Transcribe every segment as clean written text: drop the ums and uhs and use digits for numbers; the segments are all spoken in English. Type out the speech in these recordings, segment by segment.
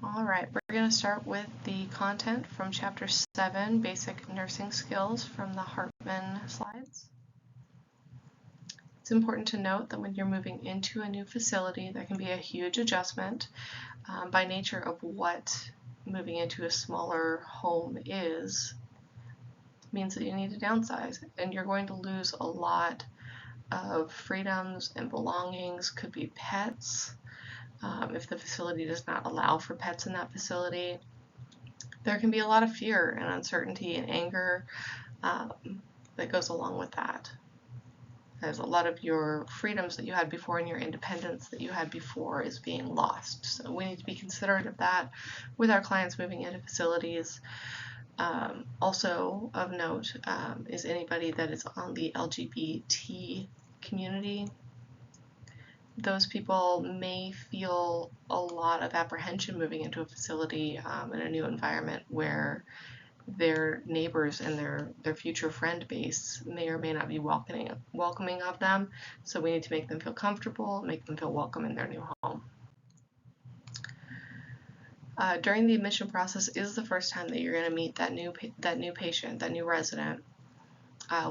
Alright, we're going to start with the content from Chapter 7, Basic Nursing Skills from the Hartman slides. It's important to note that when you're moving into a new facility, there can be a huge adjustment by nature of what moving into a smaller home is. Means that you need to downsize, and you're going to lose a lot of freedoms and belongings. Could be pets. If the facility does not allow for pets in that facility, there can be a lot of fear and uncertainty and anger that goes along with that. As a lot of your freedoms that you had before and your independence that you had before is being lost. So we need to be considerate of that with our clients moving into facilities. Also of note is anybody that is on the LGBT community. Those people may feel a lot of apprehension moving into a facility in a new environment where their neighbors and their future friend base may or may not be welcoming of them. So we need to make them feel comfortable, make them feel welcome in their new home. During the admission process is the first time that you're going to meet that new patient, that new resident.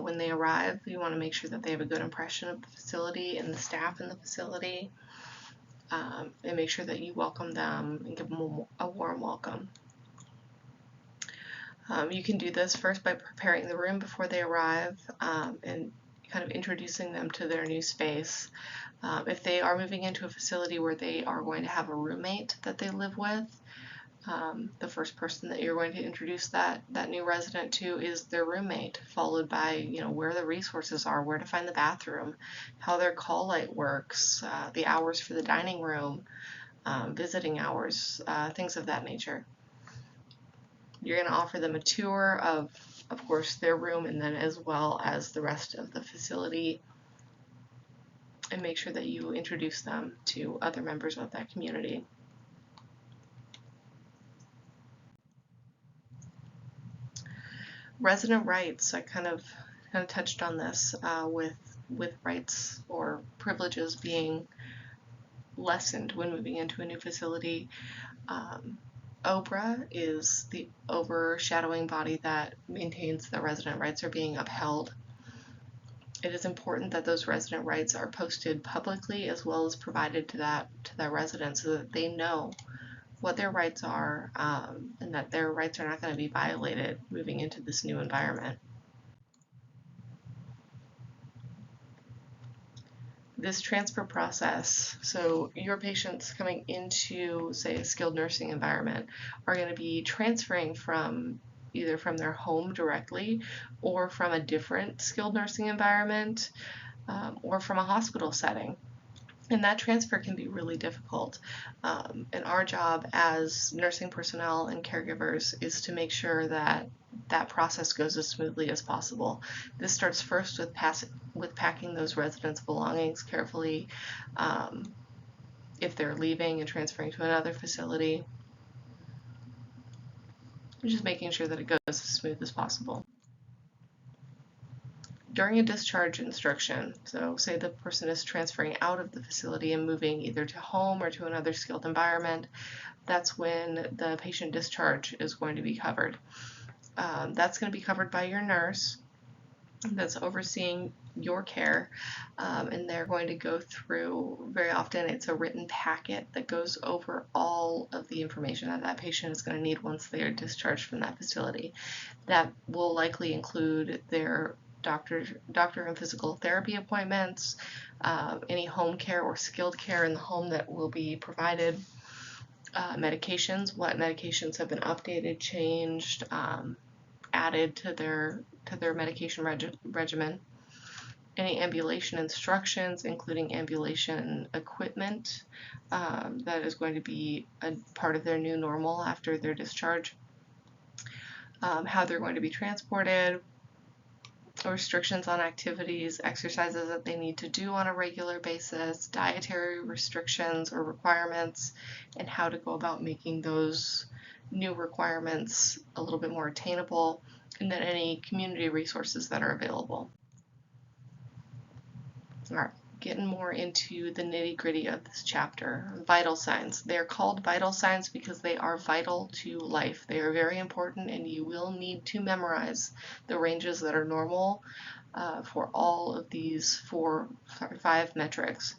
When they arrive, you want to make sure that they have a good impression of the facility and the staff in the facility, and make sure that you welcome them and give them a warm welcome. You can do this first by preparing the room before they arrive and kind of introducing them to their new space. If they are moving into a facility where they are going to have a roommate that they live with, the first person that you're going to introduce that new resident to is their roommate, followed by where the resources are, where to find the bathroom, how their call light works, the hours for the dining room, visiting hours, things of that nature. You're going to offer them a tour of course, their room, and then as well as the rest of the facility, and make sure that you introduce them to other members of that community. Resident rights, I kind of touched on this with rights or privileges being lessened when moving into a new facility. OBRA is the overshadowing body that maintains the resident rights are being upheld. It is important that those resident rights are posted publicly as well as provided to that resident so that they know what their rights are and that their rights are not going to be violated moving into this new environment. This transfer process, so your patients coming into, say, a skilled nursing environment are going to be transferring from either from their home directly or from a different skilled nursing environment or from a hospital setting. And that transfer can be really difficult. And our job as nursing personnel and caregivers is to make sure that that process goes as smoothly as possible. This starts first with packing those residents' belongings carefully if they're leaving and transferring to another facility. Just making sure that it goes as smooth as possible. During a discharge instruction, so say the person is transferring out of the facility and moving either to home or to another skilled environment, that's when the patient discharge is going to be covered. That's going to be covered by your nurse that's overseeing your care, and they're going to go through, very often it's a written packet that goes over all of the information that patient is going to need once they are discharged from that facility. That will likely include their doctor and physical therapy appointments, any home care or skilled care in the home that will be provided, medications, what medications have been updated, changed, added to their medication regimen, any ambulation instructions, including ambulation equipment that is going to be a part of their new normal after their discharge, how they're going to be transported, restrictions on activities, exercises that they need to do on a regular basis, dietary restrictions or requirements, and how to go about making those new requirements a little bit more attainable, and then any community resources that are available. All right, getting more into the nitty-gritty of this chapter. Vital signs. They're called vital signs because they are vital to life. They are very important, and you will need to memorize the ranges that are normal for all of these 5 metrics.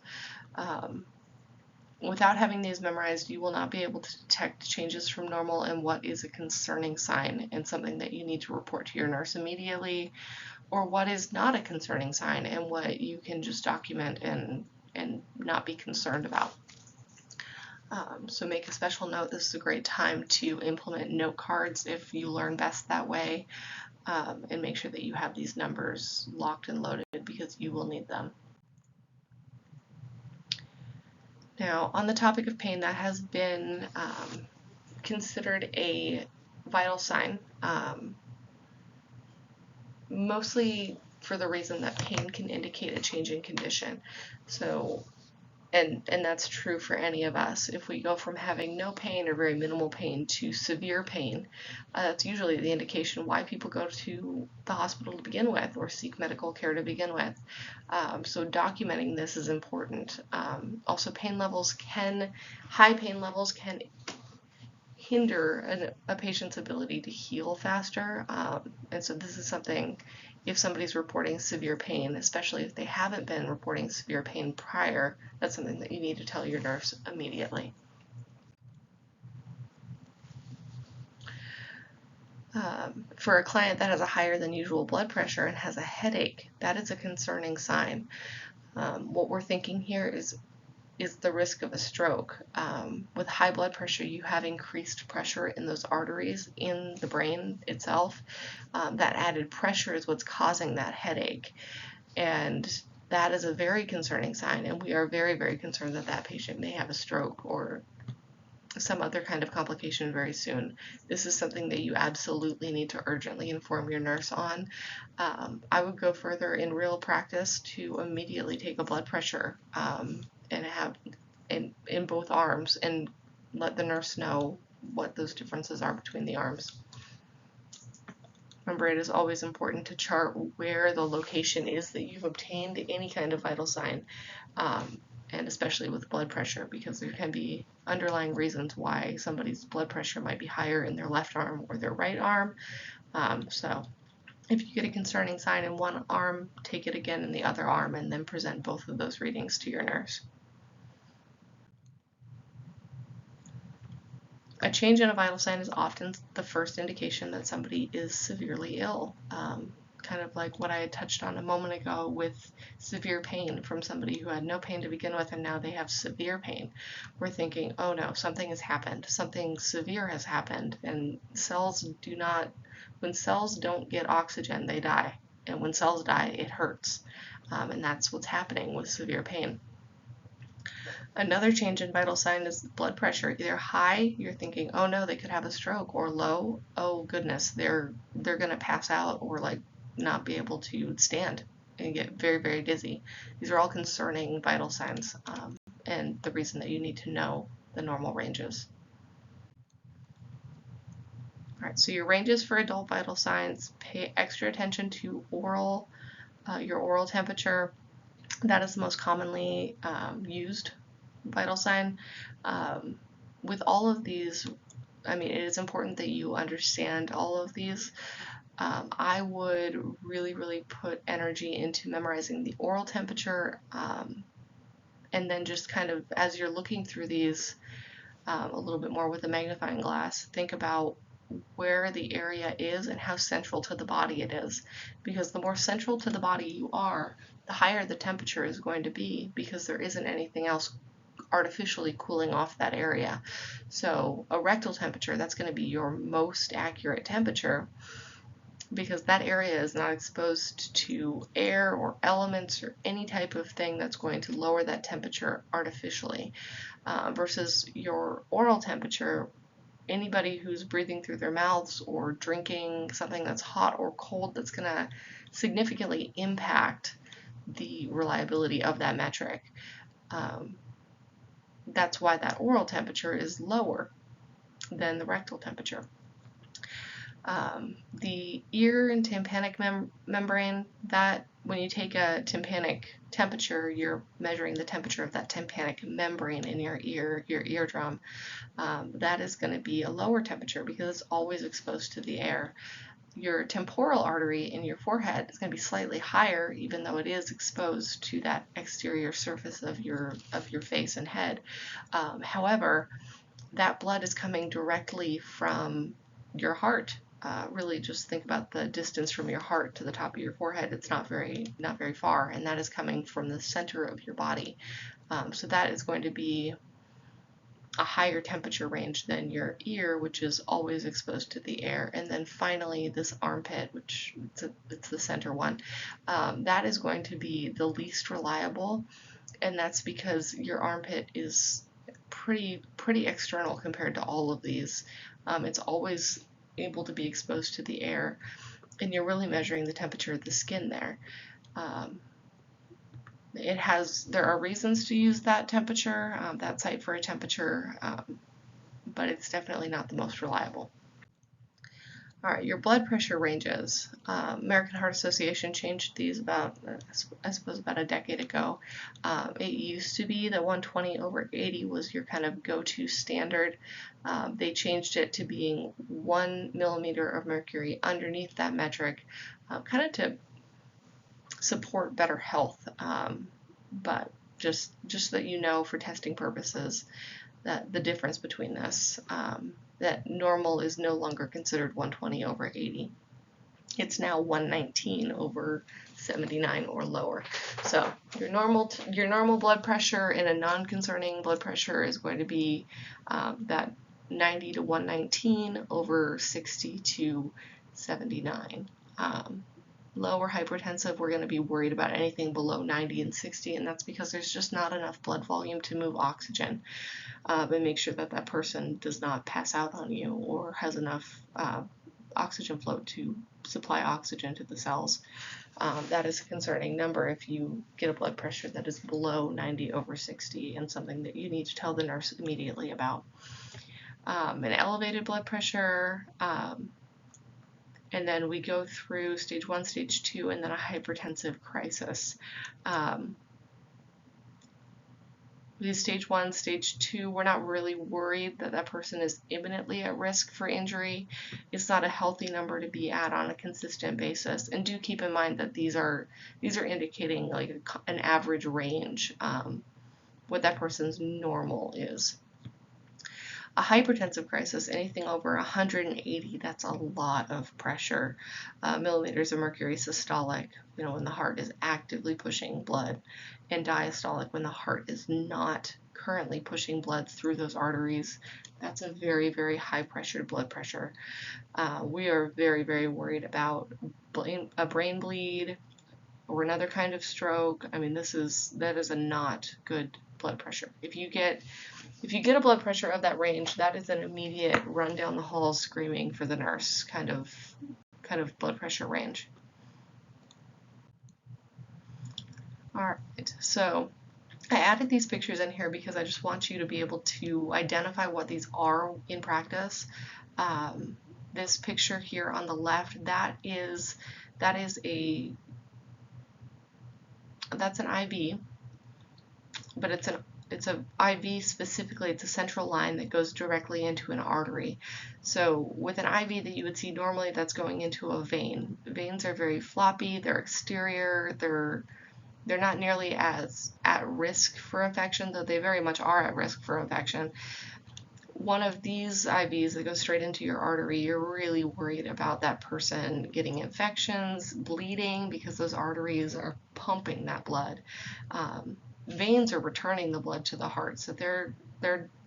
Without having these memorized, you will not be able to detect changes from normal and what is a concerning sign and something that you need to report to your nurse immediately, or what is not a concerning sign and what you can just document and not be concerned about. So make a special note. This is a great time to implement note cards if you learn best that way, and make sure that you have these numbers locked and loaded because you will need them. Now, on the topic of pain, that has been considered a vital sign, mostly for the reason that pain can indicate a change in condition. So, and that's true for any of us. If we go from having no pain or very minimal pain to severe pain, that's usually the indication why people go to the hospital to begin with or seek medical care to begin with. So documenting this is important. Also, high pain levels can hinder a patient's ability to heal faster. And so this is something, if somebody's reporting severe pain, especially if they haven't been reporting severe pain prior, that's something that you need to tell your nurse immediately. For a client that has a higher than usual blood pressure and has a headache, that is a concerning sign. What we're thinking here is the risk of a stroke. With high blood pressure, you have increased pressure in those arteries in the brain itself. That added pressure is what's causing that headache. And that is a very concerning sign, and we are very, very concerned that that patient may have a stroke or some other kind of complication very soon. This is something that you absolutely need to urgently inform your nurse on. I would go further in real practice to immediately take a blood pressure and have in both arms and let the nurse know what those differences are between the arms. Remember, it is always important to chart where the location is that you've obtained any kind of vital sign, and especially with blood pressure, because there can be underlying reasons why somebody's blood pressure might be higher in their left arm or their right arm. So if you get a concerning sign in one arm, take it again in the other arm and then present both of those readings to your nurse. A change in a vital sign is often the first indication that somebody is severely ill, kind of like what I had touched on a moment ago with severe pain from somebody who had no pain to begin with and now they have severe pain. We're thinking, oh no, something has happened, something severe has happened, and when cells don't get oxygen, they die, and when cells die, it hurts, and that's what's happening with severe pain. Another change in vital sign is blood pressure. Either high, you're thinking, oh no, they could have a stroke, or low, oh goodness, they're gonna pass out or like not be able to stand and get very, very dizzy. These are all concerning vital signs, and the reason that you need to know the normal ranges. All right, so your ranges for adult vital signs, pay extra attention to your oral temperature. That is the most commonly used vital sign. With all of these, I mean, it is important that you understand all of these. I would really, really put energy into memorizing the oral temperature, and then just kind of, as you're looking through these a little bit more with a magnifying glass, think about where the area is and how central to the body it is. Because the more central to the body you are, the higher the temperature is going to be, because there isn't anything else artificially cooling off that area. So a rectal temperature, that's going to be your most accurate temperature, because that area is not exposed to air or elements or any type of thing that's going to lower that temperature artificially, versus your oral temperature. Anybody who's breathing through their mouths or drinking something that's hot or cold, that's going to significantly impact the reliability of that metric. That's why that oral temperature is lower than the rectal temperature. The ear and tympanic membrane, that when you take a tympanic temperature, you're measuring the temperature of that tympanic membrane in your ear, your eardrum, that is going to be a lower temperature because it's always exposed to the air. Your temporal artery in your forehead is going to be slightly higher, even though it is exposed to that exterior surface of your face and head. However, that blood is coming directly from your heart. Really, just think about the distance from your heart to the top of your forehead. It's not very far, and that is coming from the center of your body. So that is going to be a higher temperature range than your ear, which is always exposed to the air. And then finally, this armpit, which it's the center one, that is going to be the least reliable, and that's because your armpit is pretty external compared to all of these. It's always able to be exposed to the air, and you're really measuring the temperature of the skin there. There are reasons to use that temperature, that site for a temperature, but it's definitely not the most reliable. All right, your blood pressure ranges. American Heart Association changed these about, I suppose, about a decade ago. It used to be that 120/80 was your kind of go-to standard. They changed it to being 1 millimeter of mercury underneath that metric, kind of to support better health, but just so that you know, for testing purposes, that the difference between this, that normal is no longer considered 120/80. It's now 119/79 or lower. So your normal blood pressure in a non-concerning blood pressure is going to be that 90 to 119/60 to 79. Lower hypertensive, we're going to be worried about anything below 90 and 60, and that's because there's just not enough blood volume to move oxygen, and make sure that that person does not pass out on you or has enough oxygen flow to supply oxygen to the cells. That is a concerning number if you get a blood pressure that is below 90/60, and something that you need to tell the nurse immediately about. An elevated blood pressure, and then we go through stage 1, stage 2, and then a hypertensive crisis. With stage 1, stage 2, we're not really worried that that person is imminently at risk for injury. It's not a healthy number to be at on a consistent basis. And do keep in mind that these are indicating like an average range, what that person's normal is. A hypertensive crisis, anything over 180, that's a lot of pressure. Millimeters of mercury systolic, when the heart is actively pushing blood, and diastolic when the heart is not currently pushing blood through those arteries. That's a very, very high pressured blood pressure. We are very, very worried about a brain bleed or another kind of stroke. I mean, that is a not good blood pressure. If you get a blood pressure of that range, that is an immediate run down the hall screaming for the nurse kind of blood pressure range. All right, so I added these pictures in here because I just want you to be able to identify what these are in practice. This picture here on the left, that's an IV, but it's an IV specifically. It's a central line that goes directly into an artery. So with an IV that you would see normally, that's going into a vein. Veins are very floppy, they're exterior, they're not nearly as at risk for infection, though they very much are at risk for infection. One of these IVs that goes straight into your artery, you're really worried about that person getting infections, bleeding, because those arteries are pumping that blood. Veins are returning the blood to the heart, so they're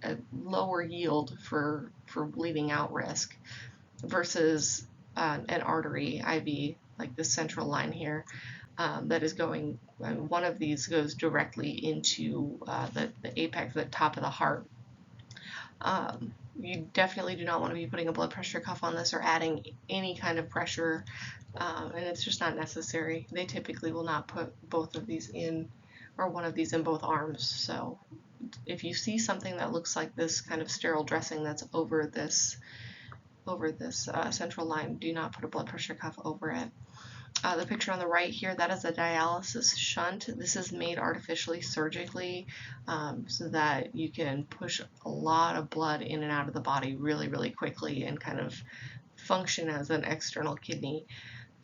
a lower yield for bleeding out risk versus an artery IV like this central line here that is going. One of these goes directly into the apex, the top of the heart. You definitely do not want to be putting a blood pressure cuff on this or adding any kind of pressure, and it's just not necessary. They typically will not put both of these in, or one of these in both arms. So if you see something that looks like this kind of sterile dressing that's over this central line, do not put a blood pressure cuff over it. The picture on the right here, that is a dialysis shunt. This is made artificially surgically so that you can push a lot of blood in and out of the body really, really quickly and kind of function as an external kidney.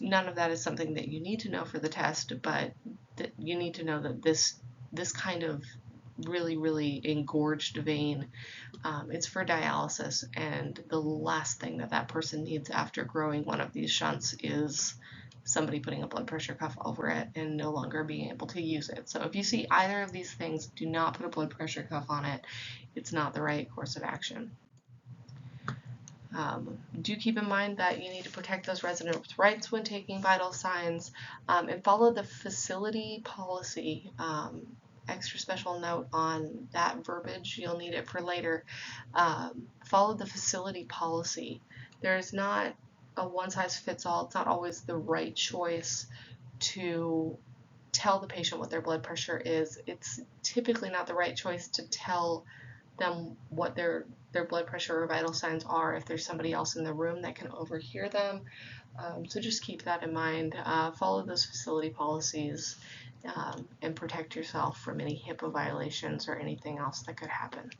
None of that is something that you need to know for the test, but you need to know that this kind of really, really engorged vein, it's for dialysis, and the last thing that person needs after growing one of these shunts is somebody putting a blood pressure cuff over it and no longer being able to use it. So if you see either of these things, do not put a blood pressure cuff on it. It's not the right course of action. Do keep in mind that you need to protect those residents' rights when taking vital signs, and follow the facility policy. Extra special note on that verbiage, you'll need it for later. Follow the facility policy. There's not a one-size-fits-all. It's not always the right choice to tell the patient what their blood pressure is. It's typically not the right choice to tell them what their blood pressure or vital signs are if there's somebody else in the room that can overhear them. So just keep that in mind. Follow those facility policies and protect yourself from any HIPAA violations or anything else that could happen.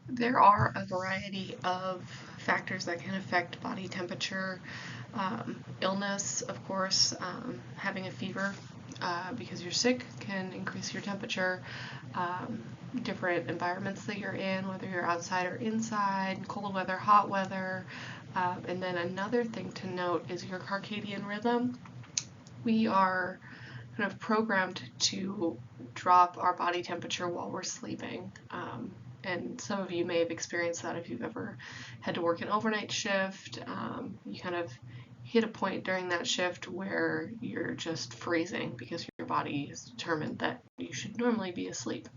There are a variety of factors that can affect body temperature. Illness, of course, having a fever because you're sick can increase your temperature. Different environments that you're in, whether you're outside or inside, cold weather, hot weather. And then another thing to note is your circadian rhythm. We are kind of programmed to drop our body temperature while we're sleeping. And some of you may have experienced that if you've ever had to work an overnight shift. You kind of hit a point during that shift where you're just freezing because your body is determined that you should normally be asleep.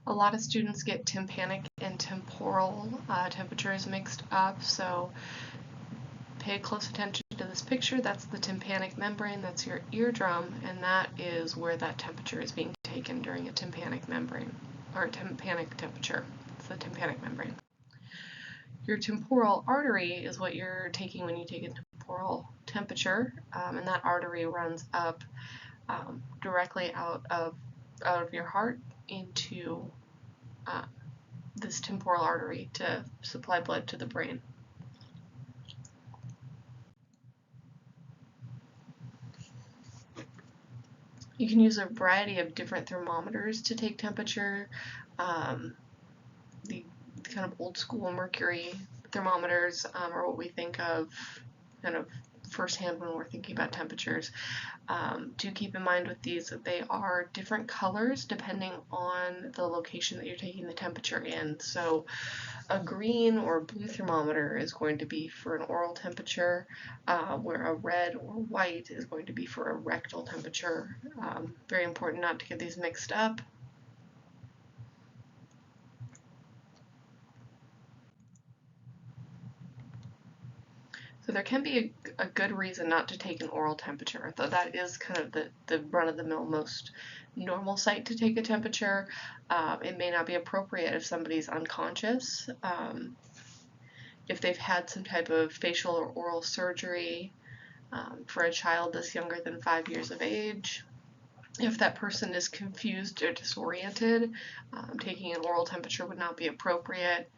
A lot of students get tympanic and temporal temperatures mixed up, so pay close attention to this picture. That's the tympanic membrane, that's your eardrum, and that is where that temperature is being taken during a tympanic membrane, or a tympanic temperature. It's the tympanic membrane. Your temporal artery is what you're taking when you take a temporal temperature, and that artery runs up directly out of your heart into this temporal artery to supply blood to the brain. You can use a variety of different thermometers to take temperature. The kind of old school mercury thermometers are what we think of kind of firsthand when we're thinking about temperatures. Do keep in mind with these that they are different colors depending on the location that you're taking the temperature in. So a green or blue thermometer is going to be for an oral temperature, where a red or white is going to be for a rectal temperature. Very important not to get these mixed up. So there can be a good reason not to take an oral temperature, though that is kind of the run-of-the-mill most normal site to take a temperature. It may not be appropriate if somebody's unconscious, if they've had some type of facial or oral surgery, for a child that's younger than 5 years of age. If that person is confused or disoriented, taking an oral temperature would not be appropriate.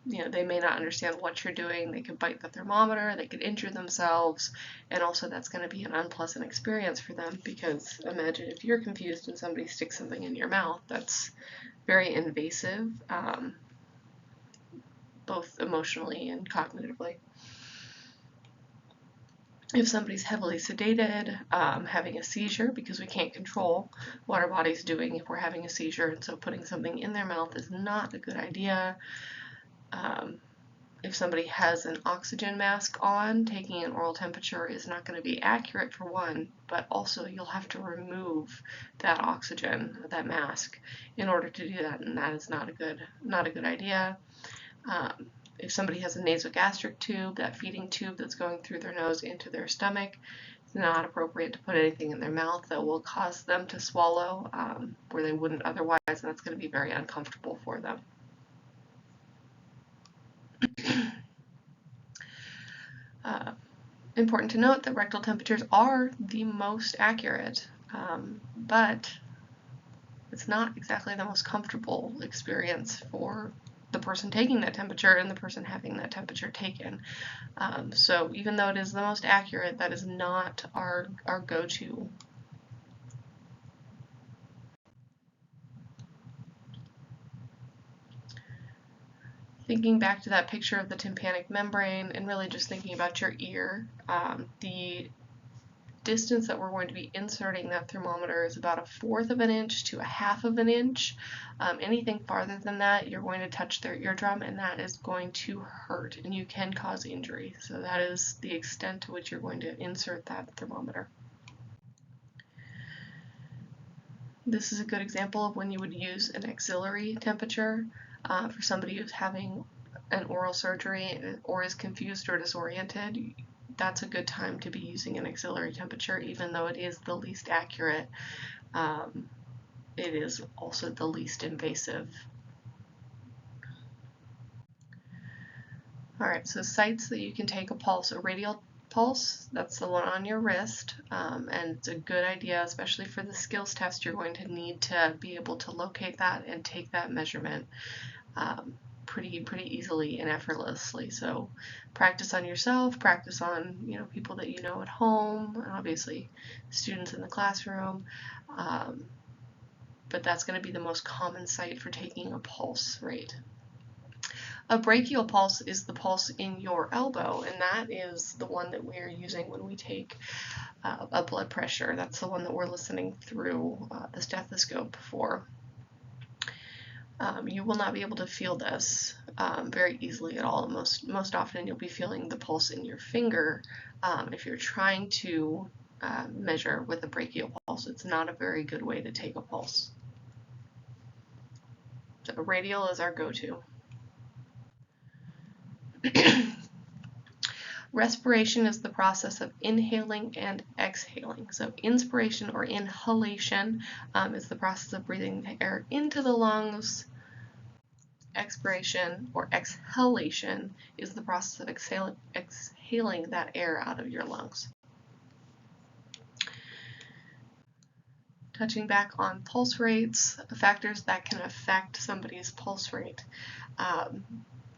They may not understand what you're doing. They could bite the thermometer, they could injure themselves, and also that's going to be an unpleasant experience for them, because imagine if you're confused and somebody sticks something in your mouth. That's very invasive, both emotionally and cognitively. If somebody's heavily sedated, having a seizure, because we can't control what our body's doing if we're having a seizure, and so putting something in their mouth is not a good idea. If somebody has an oxygen mask on, taking an oral temperature is not going to be accurate, for one, but also you'll have to remove that oxygen, that mask, in order to do that, and that is not a good idea. If somebody has a nasogastric tube, that feeding tube that's going through their nose into their stomach, it's not appropriate to put anything in their mouth that will cause them to swallow where they wouldn't otherwise, and that's going to be very uncomfortable for them. Important to note that rectal temperatures are the most accurate, but it's not exactly the most comfortable experience for the person taking that temperature and the person having that temperature taken. So even though it is the most accurate, that is not our go-to. Thinking back to that picture of the tympanic membrane and really just thinking about your ear, the distance that we're going to be inserting that thermometer is about 1/4 of an inch to 1/2 of an inch. Anything farther than that, you're going to touch their eardrum, and that is going to hurt, and you can cause injury. So that is the extent to which you're going to insert that thermometer. This is a good example of when you would use an auxiliary temperature for somebody who's having an oral surgery or is confused or disoriented. That's a good time to be using an auxiliary temperature, even though it is the least accurate. It is also the least invasive. Alright, so sites that you can take a pulse, a radial pulse, that's the one on your wrist, and it's a good idea, especially for the skills test. You're going to need to be able to locate that and take that measurement pretty easily and effortlessly. So practice on yourself, practice on people that you know at home, and obviously students in the classroom, but that's going to be the most common site for taking a pulse rate. A brachial pulse is the pulse in your elbow, and that is the one that we're using when we take a blood pressure. That's the one that we're listening through the stethoscope for. You will not be able to feel this very easily at all. Most often you'll be feeling the pulse in your finger if you're trying to measure with a brachial pulse. It's not a very good way to take a pulse. So radial is our go-to. Respiration is the process of inhaling and exhaling. So inspiration or inhalation is the process of breathing the air into the lungs. Expiration or exhalation is the process of exhaling that air out of your lungs. Touching back on pulse rates, factors that can affect somebody's pulse rate.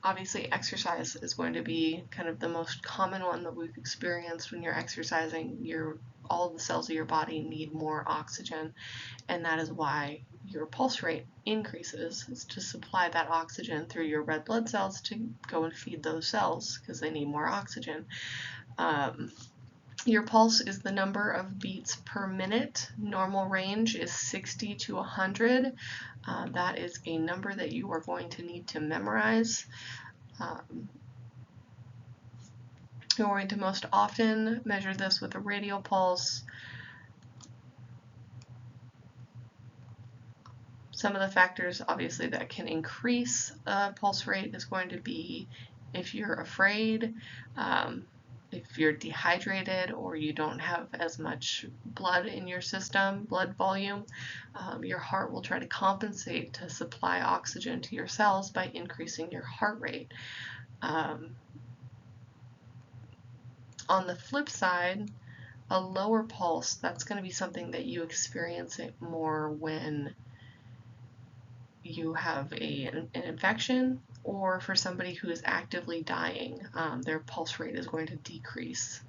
Obviously, exercise is going to be kind of the most common one that we've experienced. When you're exercising, all of the cells of your body need more oxygen, and that is why your pulse rate increases, is to supply that oxygen through your red blood cells to go and feed those cells because they need more oxygen. Your pulse is the number of beats per minute. Normal range is 60 to 100. That is a number that you are going to need to memorize. You're going to most often measure this with a radial pulse. Some of the factors, obviously, that can increase pulse rate is going to be if you're afraid, if you're dehydrated, or you don't have as much blood in your system, blood volume. Your heart will try to compensate to supply oxygen to your cells by increasing your heart rate. On the flip side, a lower pulse, that's going to be something that you experience it more when you have an infection, or for somebody who is actively dying, their pulse rate is going to decrease.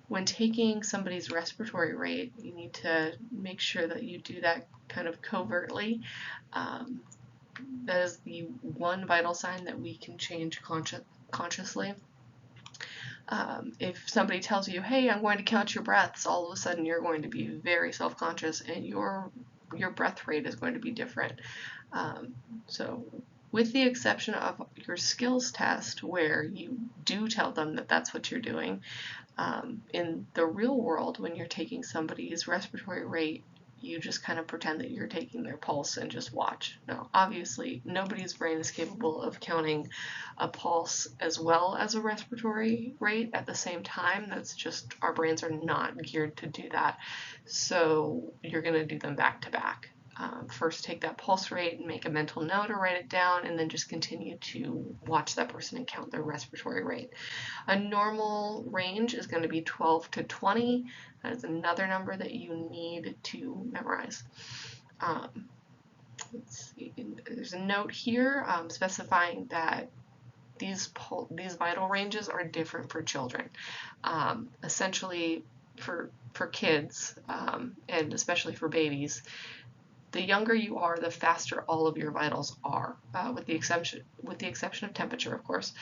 When taking somebody's respiratory rate, you need to make sure that you do that kind of covertly. That is the one vital sign that we can change consciously. If somebody tells you, hey, I'm going to count your breaths, all of a sudden you're going to be very self-conscious, and your breath rate is going to be different. So with the exception of your skills test, where you do tell them that that's what you're doing, in the real world, when you're taking somebody's respiratory rate, you just kind of pretend that you're taking their pulse and just watch. No, obviously, nobody's brain is capable of counting a pulse as well as a respiratory rate at the same time. That's just, our brains are not geared to do that. So you're going to do them back to back. First take that pulse rate and make a mental note or write it down, and then just continue to watch that person and count their respiratory rate. A normal range is going to be 12 to 20. That is another number that you need to memorize. Let's see. There's a note here specifying that these vital ranges are different for children. Essentially, for kids, and especially for babies, the younger you are, the faster all of your vitals are, with the exception of temperature, of course.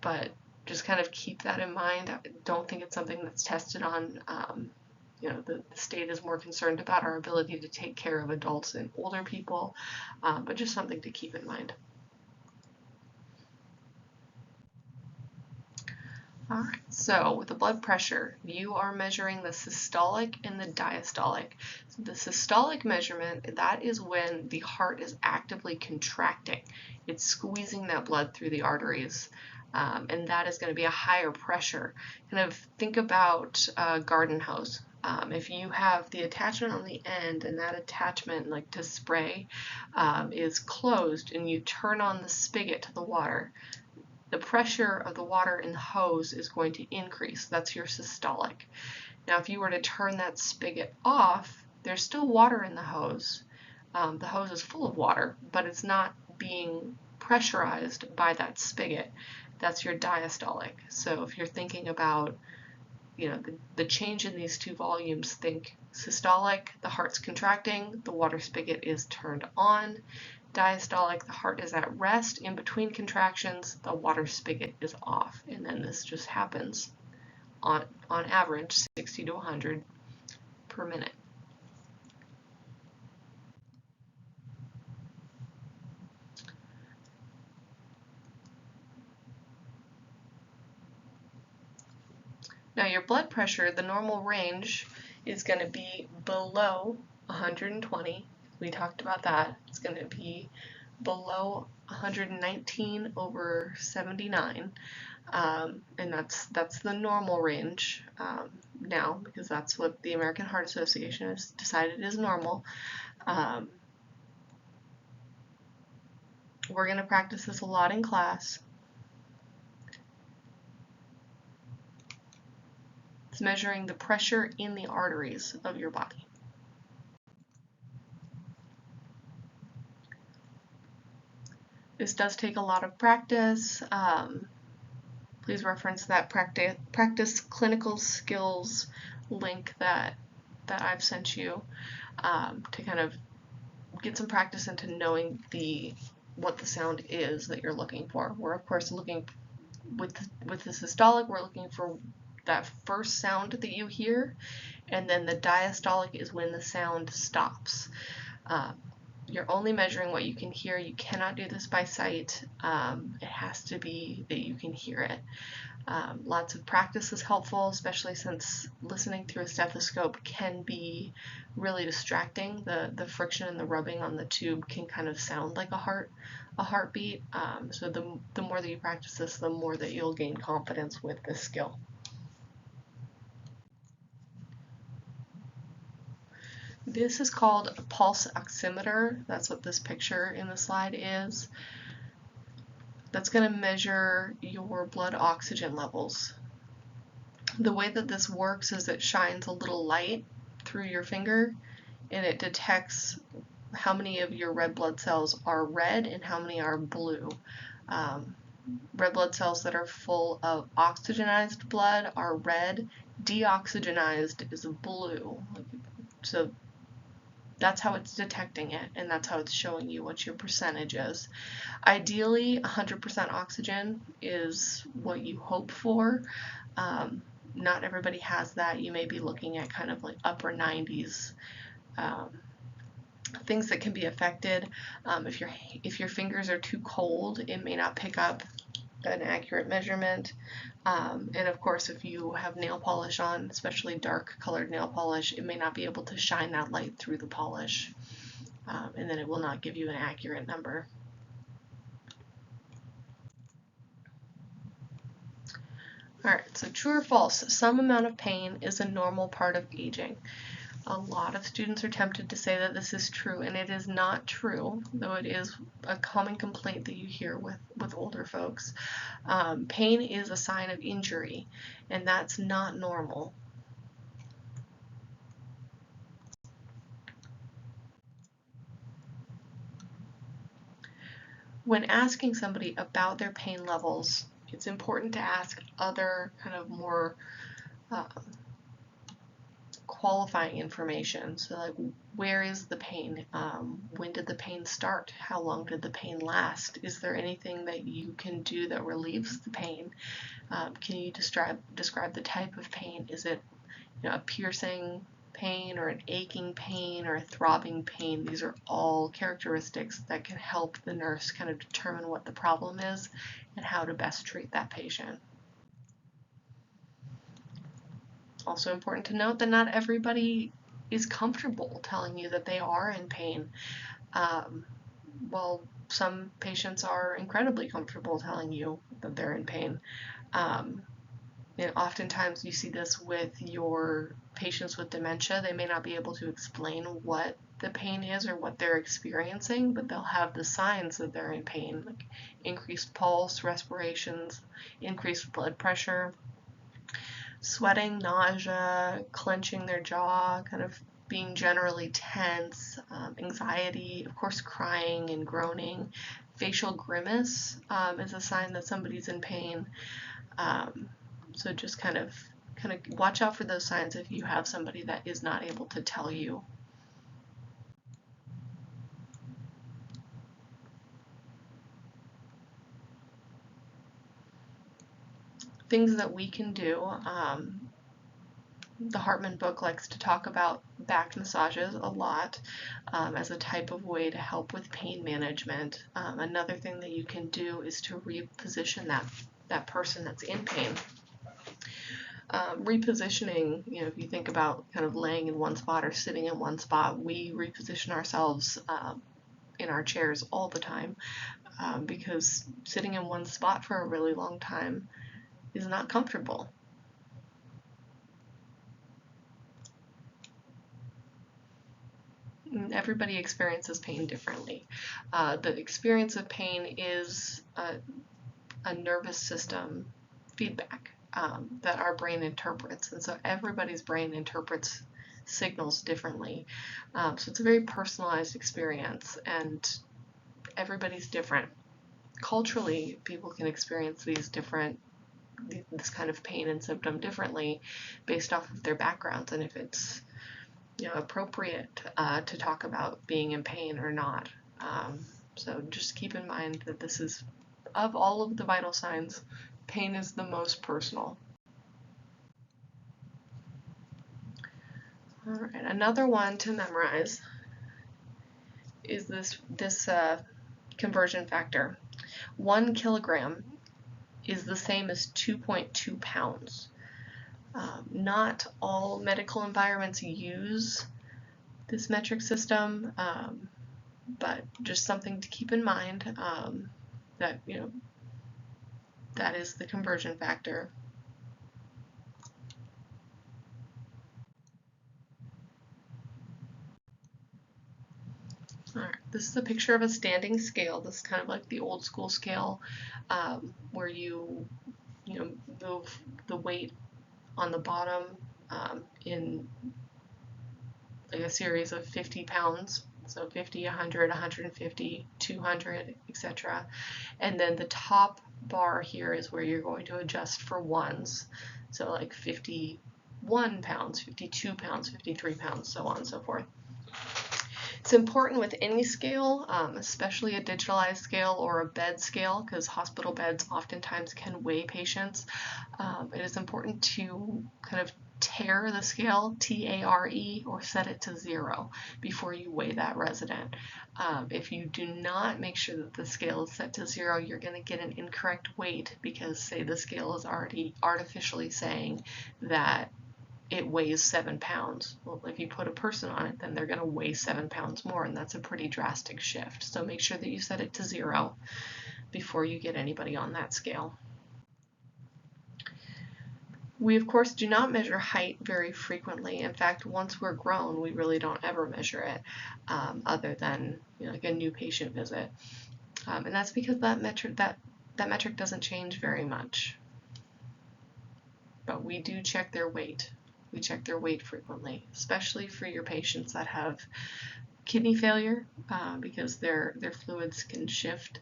But just kind of keep that in mind. I don't think it's something that's tested on. The state is more concerned about our ability to take care of adults and older people, but just something to keep in mind. All right, so with the blood pressure, you are measuring the systolic and the diastolic. So the systolic measurement, that is when the heart is actively contracting. It's squeezing that blood through the arteries, and that is going to be a higher pressure. Kind of think about a garden hose. If you have the attachment on the end and that attachment, like to spray, is closed, and you turn on the spigot to the water, the pressure of the water in the hose is going to increase. That's your systolic. Now, if you were to turn that spigot off, there's still water in the hose. The hose is full of water, but it's not being pressurized by that spigot. That's your diastolic. So if you're thinking about, the change in these two volumes, think systolic, the heart's contracting, the water spigot is turned on. Diastolic, the heart is at rest in between contractions, the water spigot is off, and then this just happens on average 60 to 100 per minute. Now your blood pressure, the normal range is going to be below 120. We talked about that. It's going to be below 119/79, and that's the normal range now, because that's what the American Heart Association has decided is normal. We're going to practice this a lot in class. It's measuring the pressure in the arteries of your body. This does take a lot of practice. Please reference that practice clinical skills link that I've sent you to kind of get some practice into knowing what the sound is that you're looking for. We're of course looking with the systolic, we're looking for that first sound that you hear, and then the diastolic is when the sound stops. You're only measuring what you can hear. You cannot do this by sight. It has to be that you can hear it. Lots of practice is helpful, especially since listening through a stethoscope can be really distracting. The friction and the rubbing on the tube can kind of sound like a heartbeat. So the more that you practice this, the more that you'll gain confidence with this skill. This is called a pulse oximeter. That's what this picture in the slide is. That's going to measure your blood oxygen levels. The way that this works is it shines a little light through your finger, and it detects how many of your red blood cells are red and how many are blue. Red blood cells that are full of oxygenized blood are red. Deoxygenized is blue. So that's how it's detecting it, and that's how it's showing you what your percentage is. Ideally, 100% oxygen is what you hope for. Not everybody has that. You may be looking at kind of like upper 90s. Things that can be affected, if your fingers are too cold, it may not pick up an accurate measurement. And of course, if you have nail polish on, especially dark colored nail polish, it may not be able to shine that light through the polish, and then it will not give you an accurate number. Alright, so true or false, some amount of pain is a normal part of aging. A lot of students are tempted to say that this is true, and it is not true, though it is a common complaint that you hear with older folks. Pain is a sign of injury, and that's not normal. When asking somebody about their pain levels, it's important to ask other kind of more qualifying information. So like, where is the pain? When did the pain start? How long did the pain last? Is there anything that you can do that relieves the pain? Can you describe the type of pain? Is it, you know, a piercing pain or an aching pain or a throbbing pain? These are all characteristics that can help the nurse kind of determine what the problem is and how to best treat that patient. Also important to note that not everybody is comfortable telling you that they are in pain. While some patients are incredibly comfortable telling you that they're in pain. And oftentimes you see this with your patients with dementia. They may not be able to explain what the pain is or what they're experiencing, but they'll have the signs that they're in pain, like increased pulse, respirations, increased blood pressure, sweating, nausea, clenching their jaw, kind of being generally tense, anxiety, of course crying and groaning. Facial grimace is a sign that somebody's in pain. So just kind of watch out for those signs if you have somebody that is not able to tell you. Things that we can do. The Hartman book likes to talk about back massages a lot as a type of way to help with pain management. Another thing that you can do is to reposition that person that's in pain. Repositioning, you know, if you think about kind of laying in one spot or sitting in one spot, we reposition ourselves in our chairs all the time because sitting in one spot for a really long time is not comfortable. Everybody experiences pain differently. The experience of pain is a nervous system feedback that our brain interprets, and so everybody's brain interprets signals differently. So it's a very personalized experience, and everybody's different. Culturally, people can experience this kind of pain and symptom differently based off of their backgrounds, and if it's, you know, appropriate to talk about being in pain or not. So just keep in mind that this is, of all of the vital signs, pain is the most personal. All right, another one to memorize is this conversion factor. 1 kilogram is the same as 2.2 pounds. Not all medical environments use this metric system, but just something to keep in mind that, you know, that is the conversion factor. All right, this is a picture of a standing scale. This is kind of like the old school scale where you move the weight on the bottom in like a series of 50 pounds. So 50, 100, 150, 200, etc. And then the top bar here is where you're going to adjust for ones. So like 51 pounds, 52 pounds, 53 pounds, so on and so forth. It's important with any scale, especially a digitalized scale or a bed scale, because hospital beds oftentimes can weigh patients. It is important to kind of tare the scale, T-A-R-E, or set it to 0 before you weigh that resident. If you do not make sure that the scale is set to 0, you're going to get an incorrect weight because, say, the scale is already artificially saying that it weighs 7 pounds. Well, if you put a person on it, then they're going to weigh 7 pounds more, and that's a pretty drastic shift. So make sure that you set it to 0 before you get anybody on that scale. We, of course, do not measure height very frequently. In fact, once we're grown, we really don't ever measure it, other than, you know, like a new patient visit. And that's because that metric doesn't change very much. But we do check their weight. We check their weight frequently, especially for your patients that have kidney failure, because their fluids can shift,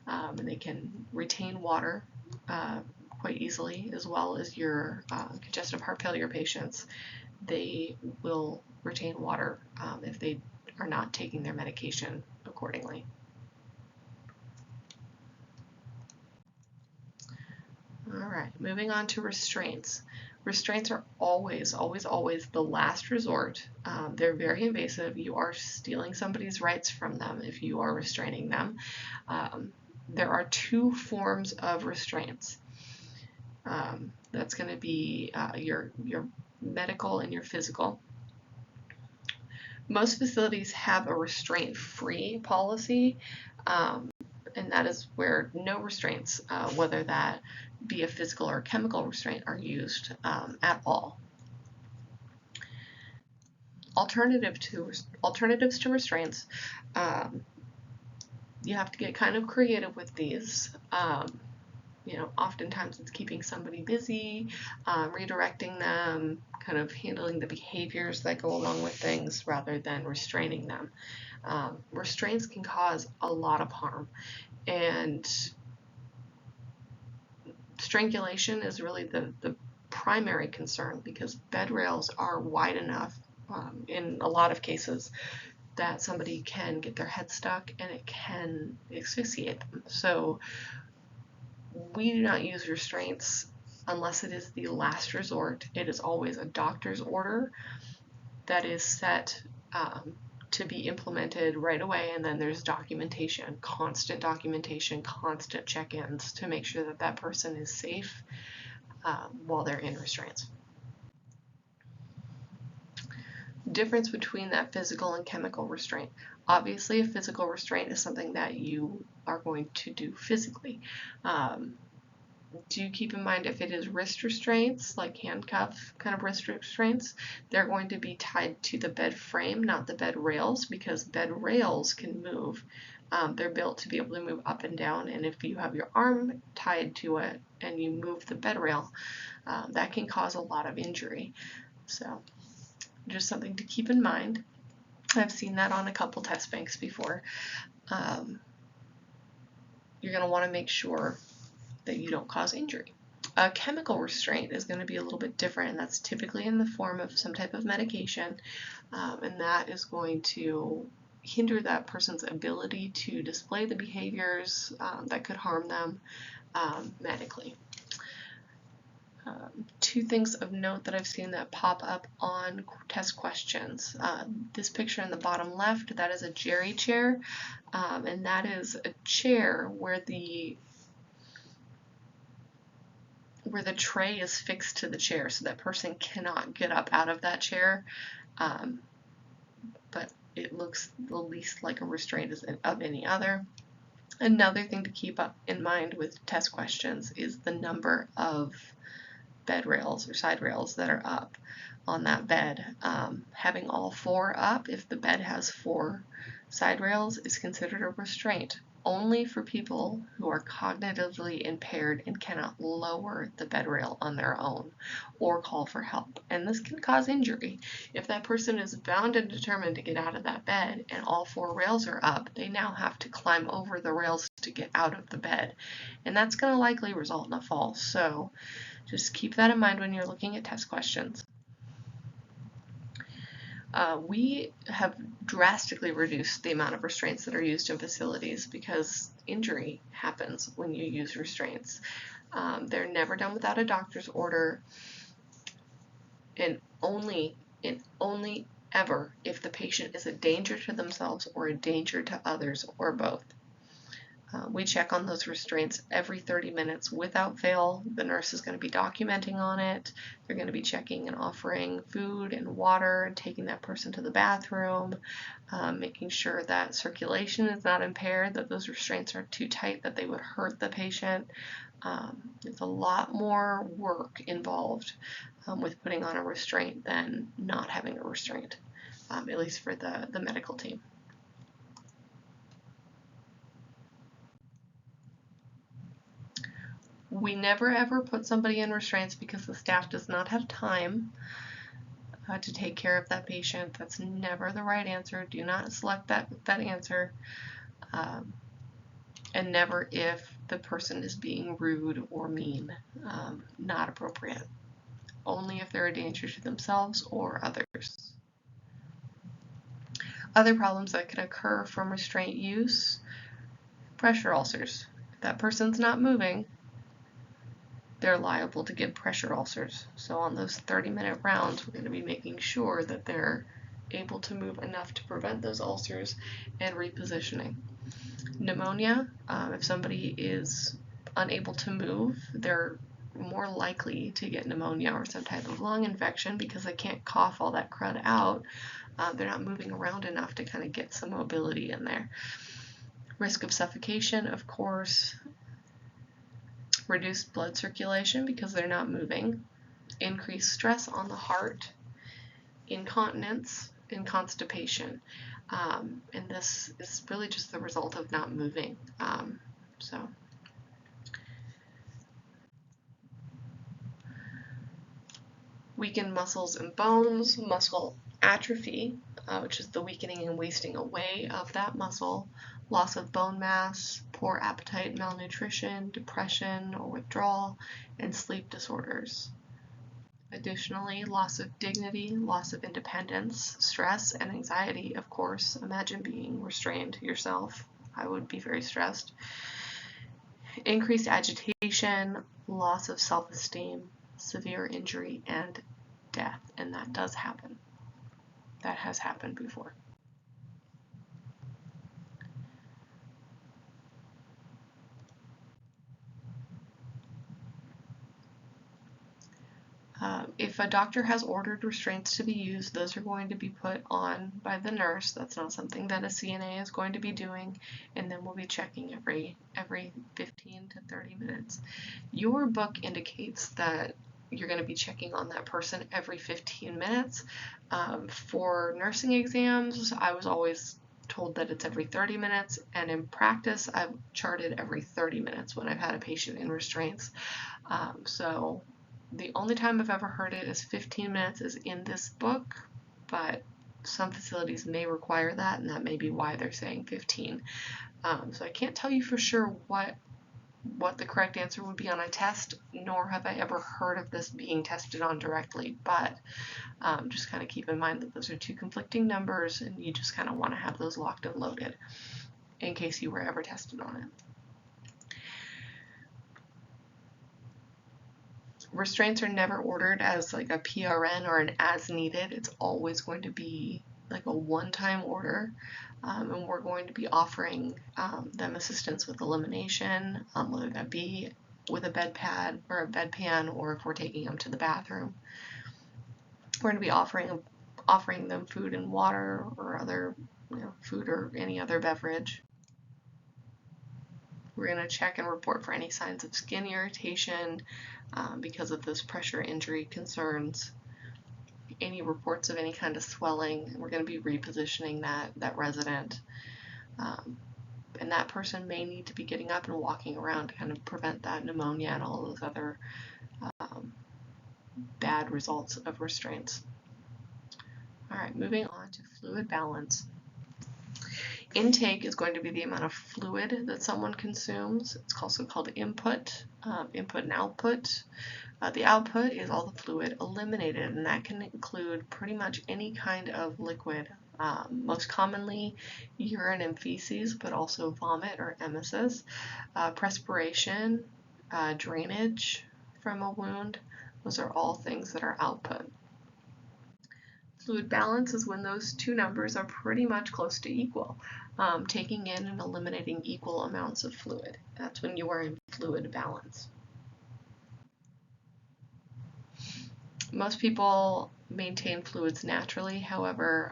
and they can retain water quite easily, as well as your congestive heart failure patients. They will retain water if they are not taking their medication accordingly. All right, moving on to restraints. Restraints are always, always, always the last resort. They're very invasive. You are stealing somebody's rights from them if you are restraining them. There are 2 forms of restraints. That's going to be your medical and your physical. Most facilities have a restraint-free policy, and that is where no restraints, whether that be a physical or chemical restraint, are used at all. Alternatives to restraints, you have to get kind of creative with these. You know, oftentimes it's keeping somebody busy, redirecting them, kind of handling the behaviors that go along with things rather than restraining them. Restraints can cause a lot of harm, and strangulation is really the primary concern because bed rails are wide enough in a lot of cases that somebody can get their head stuck and it can asphyxiate them. So we do not use restraints unless it is the last resort. It is always a doctor's order that is set to be implemented right away, and then there's documentation, constant check-ins to make sure that that person is safe while they're in restraints. Difference between that physical and chemical restraint. Obviously, a physical restraint is something that you are going to do physically. Do keep in mind if it is wrist restraints, like handcuff kind of wrist restraints, they're going to be tied to the bed frame, not the bed rails, because bed rails can move. They're built to be able to move up and down, and if you have your arm tied to it and you move the bed rail, that can cause a lot of injury. So just something to keep in mind. I've seen that on a couple test banks before. You're going to want to make sure that you don't cause injury. A chemical restraint is going to be a little bit different, and that's typically in the form of some type of medication, and that is going to hinder that person's ability to display the behaviors that could harm them medically. 2 things of note that I've seen that pop up on test questions. This picture in the bottom left, that is a Jerry chair, and that is a chair where the tray is fixed to the chair, so that person cannot get up out of that chair, but it looks the least like a restraint of any other. Another thing to keep in mind with test questions is the number of bed rails or side rails that are up on that bed. Having all 4 up, if the bed has 4 side rails, is considered a restraint. Only for people who are cognitively impaired and cannot lower the bed rail on their own or call for help. And this can cause injury. If that person is bound and determined to get out of that bed and all 4 rails are up, they now have to climb over the rails to get out of the bed. And that's going to likely result in a fall. So just keep that in mind when you're looking at test questions. We have drastically reduced the amount of restraints that are used in facilities because injury happens when you use restraints. They're never done without a doctor's order. and only ever if the patient is a danger to themselves or a danger to others or both. We check on those restraints every 30 minutes without fail. The nurse is going to be documenting on it. They're going to be checking and offering food and water and taking that person to the bathroom, making sure that circulation is not impaired, that those restraints aren't too tight that they would hurt the patient. There's a lot more work involved with putting on a restraint than not having a restraint, at least for the medical team. We never ever put somebody in restraints because the staff does not have time to take care of that patient. That's never the right answer. Do not select that answer. And never if the person is being rude or mean. Not appropriate. Only if they're a danger to themselves or others. Other problems that can occur from restraint use: pressure ulcers. If that person's not moving, they're liable to get pressure ulcers. So on those 30-minute rounds, we're going to be making sure that they're able to move enough to prevent those ulcers and repositioning. Pneumonia, if somebody is unable to move, they're more likely to get pneumonia or some type of lung infection because they can't cough all that crud out. They're not moving around enough to kind of get some mobility in there. Risk of suffocation, of course. Reduced blood circulation because they're not moving. Increased stress on the heart. Incontinence and constipation. And this is really just the result of not moving. Weakened muscles and bones, muscle atrophy, which is the weakening and wasting away of that muscle, loss of bone mass, poor appetite, malnutrition, depression or withdrawal, and sleep disorders. Additionally, loss of dignity, loss of independence, stress, and anxiety, of course. Imagine being restrained yourself. I would be very stressed. Increased agitation, loss of self-esteem, severe injury, and death. And that does happen. That has happened before. If a doctor has ordered restraints to be used, those are going to be put on by the nurse. That's not something that a CNA is going to be doing, and then we'll be checking every 15 to 30 minutes. Your book indicates that you're going to be checking on that person every 15 minutes. For nursing exams, I was always told that it's every 30 minutes, and in practice, I've charted every 30 minutes when I've had a patient in restraints. So the only time I've ever heard it is 15 minutes is in this book, but some facilities may require that, and that may be why they're saying 15. So I can't tell you for sure what the correct answer would be on a test, nor have I ever heard of this being tested on directly, but just kind of keep in mind that those are two conflicting numbers, and you just kind of want to have those locked and loaded in case you were ever tested on it. Restraints are never ordered as like a PRN or an as needed. It's always going to be like a one-time order, and we're going to be offering them assistance with elimination, whether that be with a bed pad or a bedpan, or if we're taking them to the bathroom. We're going to be offering them food and water or other food or any other beverage. We're going to check and report for any signs of skin irritation because of those pressure injury concerns. Any reports of any kind of swelling, we're going to be repositioning that resident. And that person may need to be getting up and walking around to kind of prevent that pneumonia and all those other bad results of restraints. All right, moving on to fluid balance. Intake is going to be the amount of fluid that someone consumes. It's also called input and output. The output is all the fluid eliminated, and that can include pretty much any kind of liquid. Most commonly urine and feces, but also vomit or emesis, perspiration, drainage from a wound. Those are all things that are output. Fluid balance is when those two numbers are pretty much close to equal, taking in and eliminating equal amounts of fluid. That's when you are in fluid balance. Most people maintain fluids naturally, however,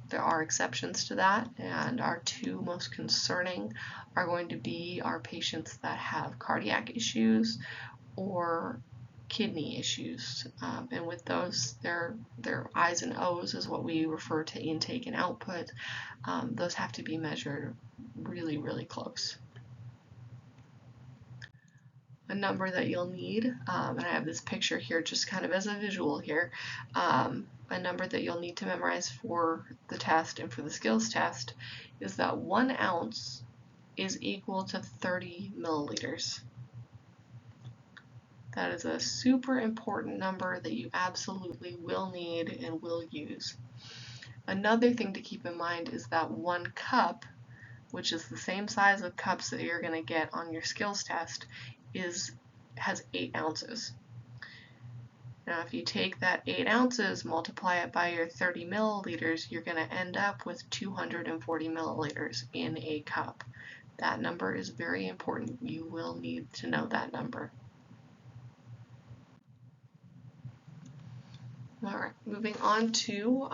there are exceptions to that, and our two most concerning are going to be our patients that have cardiac issues or kidney issues. And with those, their I's and O's is what we refer to intake and output. Those have to be measured really, really close. A number that you'll need, and I have this picture here just kind of as a visual here, a number that you'll need to memorize for the test and for the skills test is that 1 ounce is equal to 30 milliliters. That is a super important number that you absolutely will need and will use. Another thing to keep in mind is that 1 cup, which is the same size of cups that you're going to get on your skills test, has 8 ounces. Now if you take that 8 ounces, multiply it by your 30 milliliters, you're going to end up with 240 milliliters in a cup. That number is very important. You will need to know that number. All right, moving on to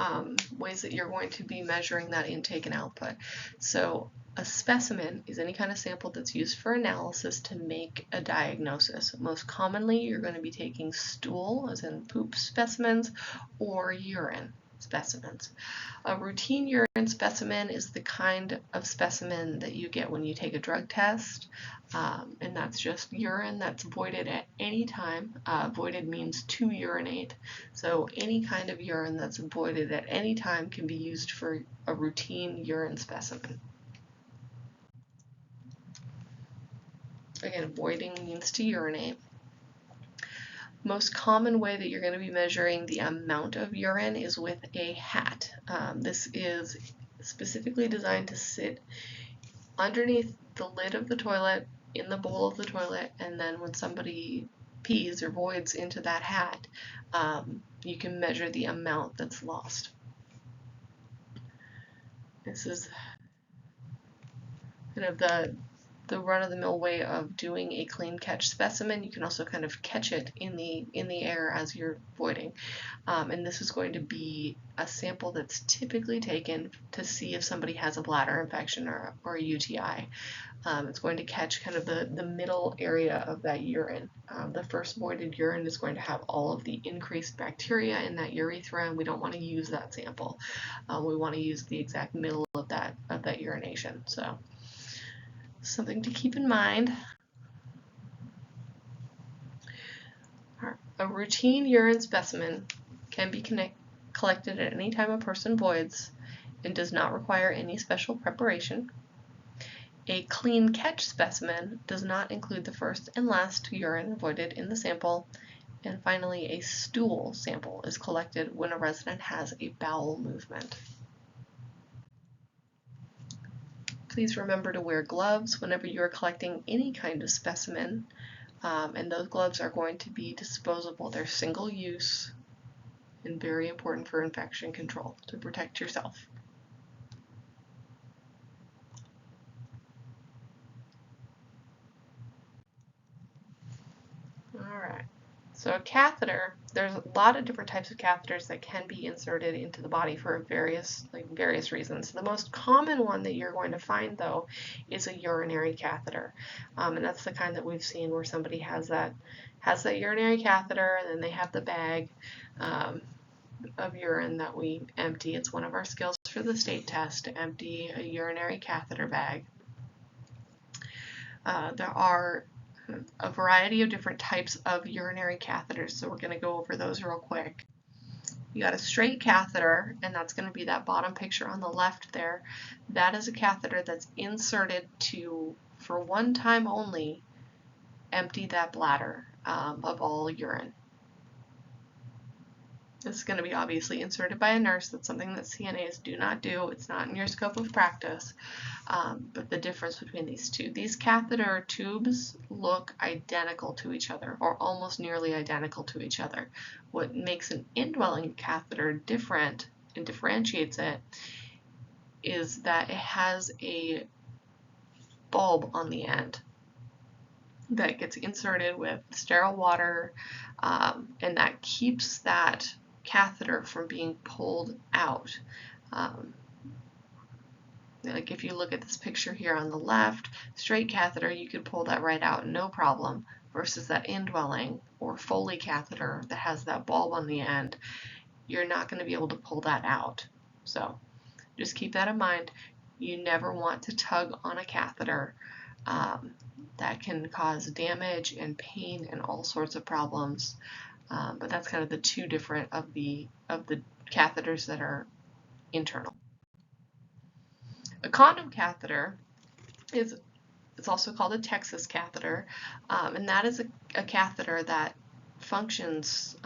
ways that you're going to be measuring that intake and output. So a specimen is any kind of sample that's used for analysis to make a diagnosis. Most commonly, you're going to be taking stool, as in poop specimens, or urine specimens. A routine urine specimen is the kind of specimen that you get when you take a drug test, and that's just urine that's voided at any time. Voided means to urinate, so any kind of urine that's voided at any time can be used for a routine urine specimen. Again, voiding means to urinate. Most common way that you're going to be measuring the amount of urine is with a hat. This is specifically designed to sit underneath the lid of the toilet, in the bowl of the toilet, and then when somebody pees or voids into that hat, you can measure the amount that's lost. This is kind of the run-of-the-mill way of doing a clean catch specimen. You can also kind of catch it in the air as you're voiding. And this is going to be a sample that's typically taken to see if somebody has a bladder infection or a UTI. It's going to catch kind of the middle area of that urine. The first voided urine is going to have all of the increased bacteria in that urethra, and we don't want to use that sample. We want to use the exact middle of that urination. So something to keep in mind. A routine urine specimen can be collected at any time a person voids and does not require any special preparation. A clean catch specimen does not include the first and last urine voided in the sample. And finally, a stool sample is collected when a resident has a bowel movement. Please remember to wear gloves whenever you are collecting any kind of specimen, and those gloves are going to be disposable. They're single use and very important for infection control to protect yourself. Alright, so a catheter, there's a lot of different types of catheters that can be inserted into the body for various reasons. The most common one that you're going to find, though, is a urinary catheter, and that's the kind that we've seen where somebody has that urinary catheter, and then they have the bag of urine that we empty. It's one of our skills for the state test to empty a urinary catheter bag. There are a variety of different types of urinary catheters, so we're going to go over those real quick. You got a straight catheter, and that's going to be that bottom picture on the left there. That is a catheter that's inserted to, for one time only, empty that bladder of all urine. This is going to be obviously inserted by a nurse. That's something that CNAs do not do. It's not in your scope of practice. But the difference between these two. These catheter tubes look identical to each other, or almost nearly identical to each other. What makes an indwelling catheter different and differentiates it is that it has a bulb on the end that gets inserted with sterile water, and that keeps that catheter from being pulled out. Like if you look at this picture here on the left, straight catheter, you could pull that right out, no problem, versus that indwelling or Foley catheter that has that bulb on the end, you're not going to be able to pull that out. So just keep that in mind. You never want to tug on a catheter. That can cause damage and pain and all sorts of problems. But that's kind of the two different of the catheters that are internal. A condom catheter it's also called a Texas catheter, and that is a catheter that functions.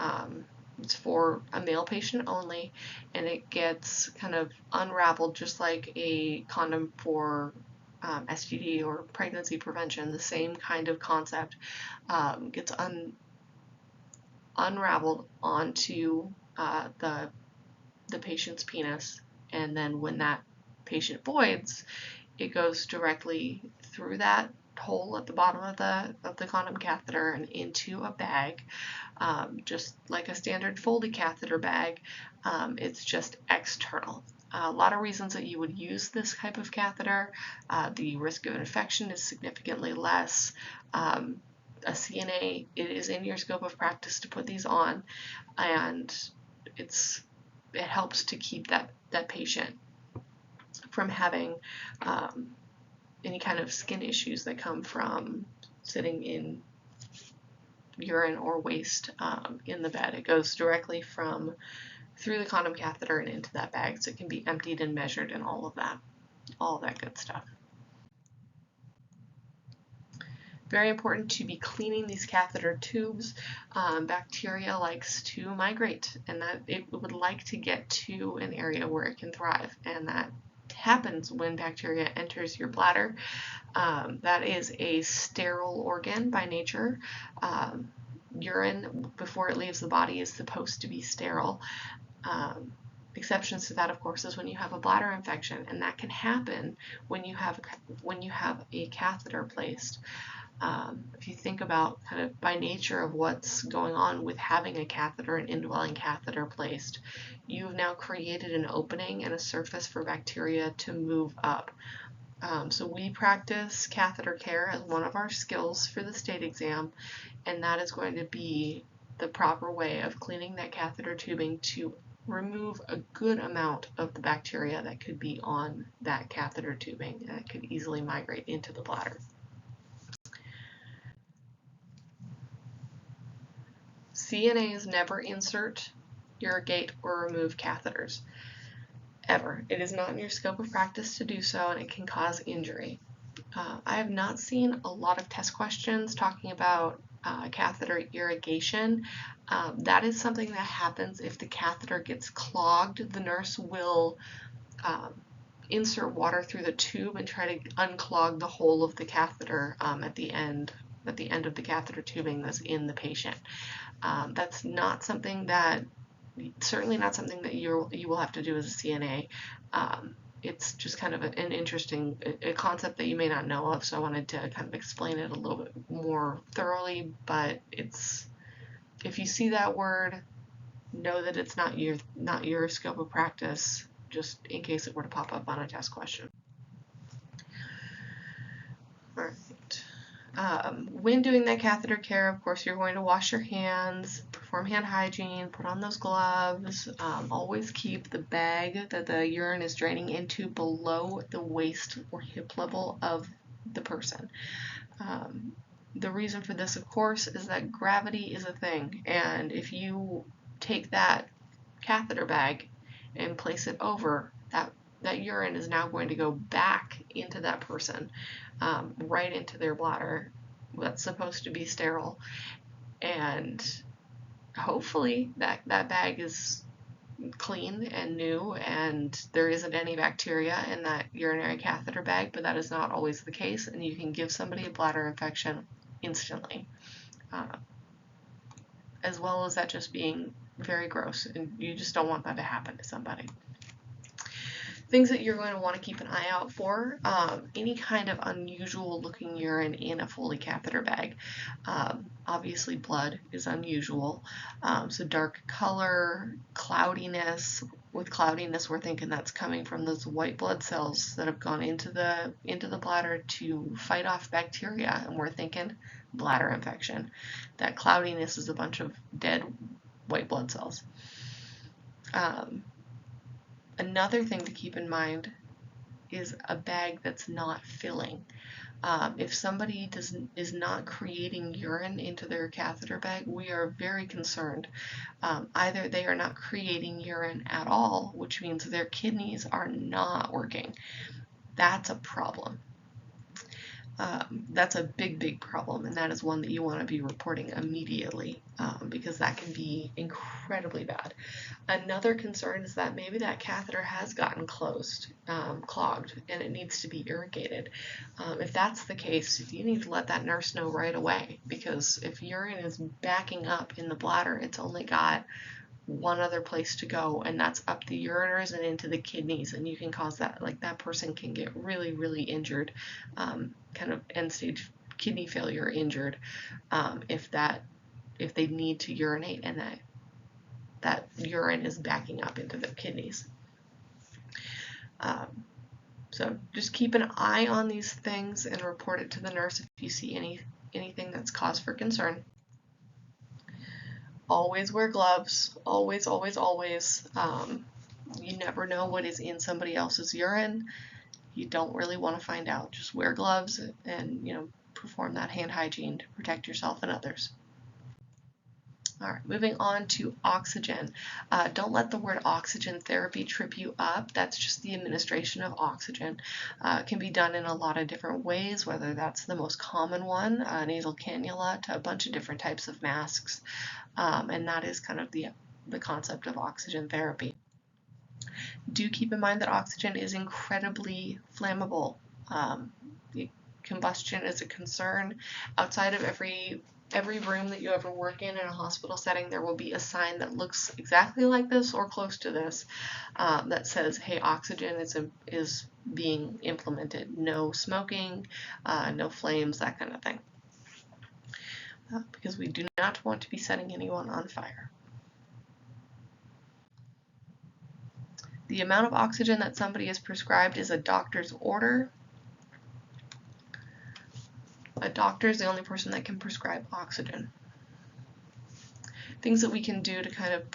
It's for a male patient only, and it gets kind of unraveled just like a condom for STD or pregnancy prevention. The same kind of concept gets unraveled onto the patient's penis, and then when that patient voids, it goes directly through that hole at the bottom of the condom catheter and into a bag, just like a standard Foley catheter bag. It's just external. A lot of reasons that you would use this type of catheter. The risk of infection is significantly less. A CNA, it is in your scope of practice to put these on, and it helps to keep that patient from having any kind of skin issues that come from sitting in urine or waste in the bed. It goes directly through the condom catheter and into that bag, so it can be emptied and measured and all of that good stuff. Very important to be cleaning these catheter tubes. Bacteria likes to migrate, and that it would like to get to an area where it can thrive, and that happens when bacteria enters your bladder. That is a sterile organ by nature. Urine, before it leaves the body, is supposed to be sterile. Exceptions to that, of course, is when you have a bladder infection, and that can happen when you have a catheter placed. If you think about kind of by nature of what's going on with having a catheter, an indwelling catheter placed, you've now created an opening and a surface for bacteria to move up. So we practice catheter care as one of our skills for the state exam, and that is going to be the proper way of cleaning that catheter tubing to remove a good amount of the bacteria that could be on that catheter tubing that could easily migrate into the bladder. CNAs never insert, irrigate, or remove catheters, ever. It is not in your scope of practice to do so, and it can cause injury. I have not seen a lot of test questions talking about catheter irrigation. That is something that happens if the catheter gets clogged. The nurse will insert water through the tube and try to unclog the hole of the catheter at the end of the catheter tubing that's in the patient. That's not something that, certainly not something that you will have to do as a CNA. It's just kind of an interesting concept that you may not know of, so I wanted to kind of explain it a little bit more thoroughly. But if you see that word, know that it's not your scope of practice, just in case it were to pop up on a test question. All right. When doing that catheter care, of course, you're going to wash your hands, perform hand hygiene, put on those gloves. Always keep the bag that the urine is draining into below the waist or hip level of the person. The reason for this, of course, is that gravity is a thing, and if you take that catheter bag and place it over, that urine is now going to go back into that person, right into their bladder that's supposed to be sterile. And hopefully that bag is clean and new and there isn't any bacteria in that urinary catheter bag, but that is not always the case, and you can give somebody a bladder infection instantly, as well as that just being very gross, and you just don't want that to happen to somebody. Things that you're going to want to keep an eye out for, any kind of unusual looking urine in a Foley catheter bag. Obviously blood is unusual, so dark color, cloudiness. With cloudiness, we're thinking that's coming from those white blood cells that have gone into the bladder to fight off bacteria, and we're thinking bladder infection. That cloudiness is a bunch of dead white blood cells. Another thing to keep in mind is a bag that's not filling. If somebody is not creating urine into their catheter bag, we are very concerned. Either they are not creating urine at all, which means their kidneys are not working. That's a problem. That's a big problem, and that is one that you want to be reporting immediately, because that can be incredibly bad. Another concern is that maybe that catheter has gotten clogged, and it needs to be irrigated. If that's the case, you need to let that nurse know right away, because if urine is backing up in the bladder, it's only got one other place to go, and that's up the ureters and into the kidneys, and you can cause that, like, that person can get really injured, kind of end-stage kidney failure injured, if they need to urinate and that urine is backing up into their kidneys. So just keep an eye on these things and report it to the nurse if you see anything that's cause for concern. Always wear gloves. Always. You never know what is in somebody else's urine. You don't really want to find out. Just wear gloves and perform that hand hygiene to protect yourself and others. All right, moving on to oxygen. Don't let the word oxygen therapy trip you up. That's just the administration of oxygen. It can be done in a lot of different ways, whether that's the most common one, nasal cannula, to a bunch of different types of masks, and that is kind of the concept of oxygen therapy. Do keep in mind that oxygen is incredibly flammable. Combustion is a concern. Outside of every room that you ever work in a hospital setting, there will be a sign that looks exactly like this or close to this, that says, hey, oxygen is being implemented. No smoking, no flames, that kind of thing. Because we do not want to be setting anyone on fire. The amount of oxygen that somebody is prescribed is a doctor's order. A doctor is the only person that can prescribe oxygen. Things that we can do to kind of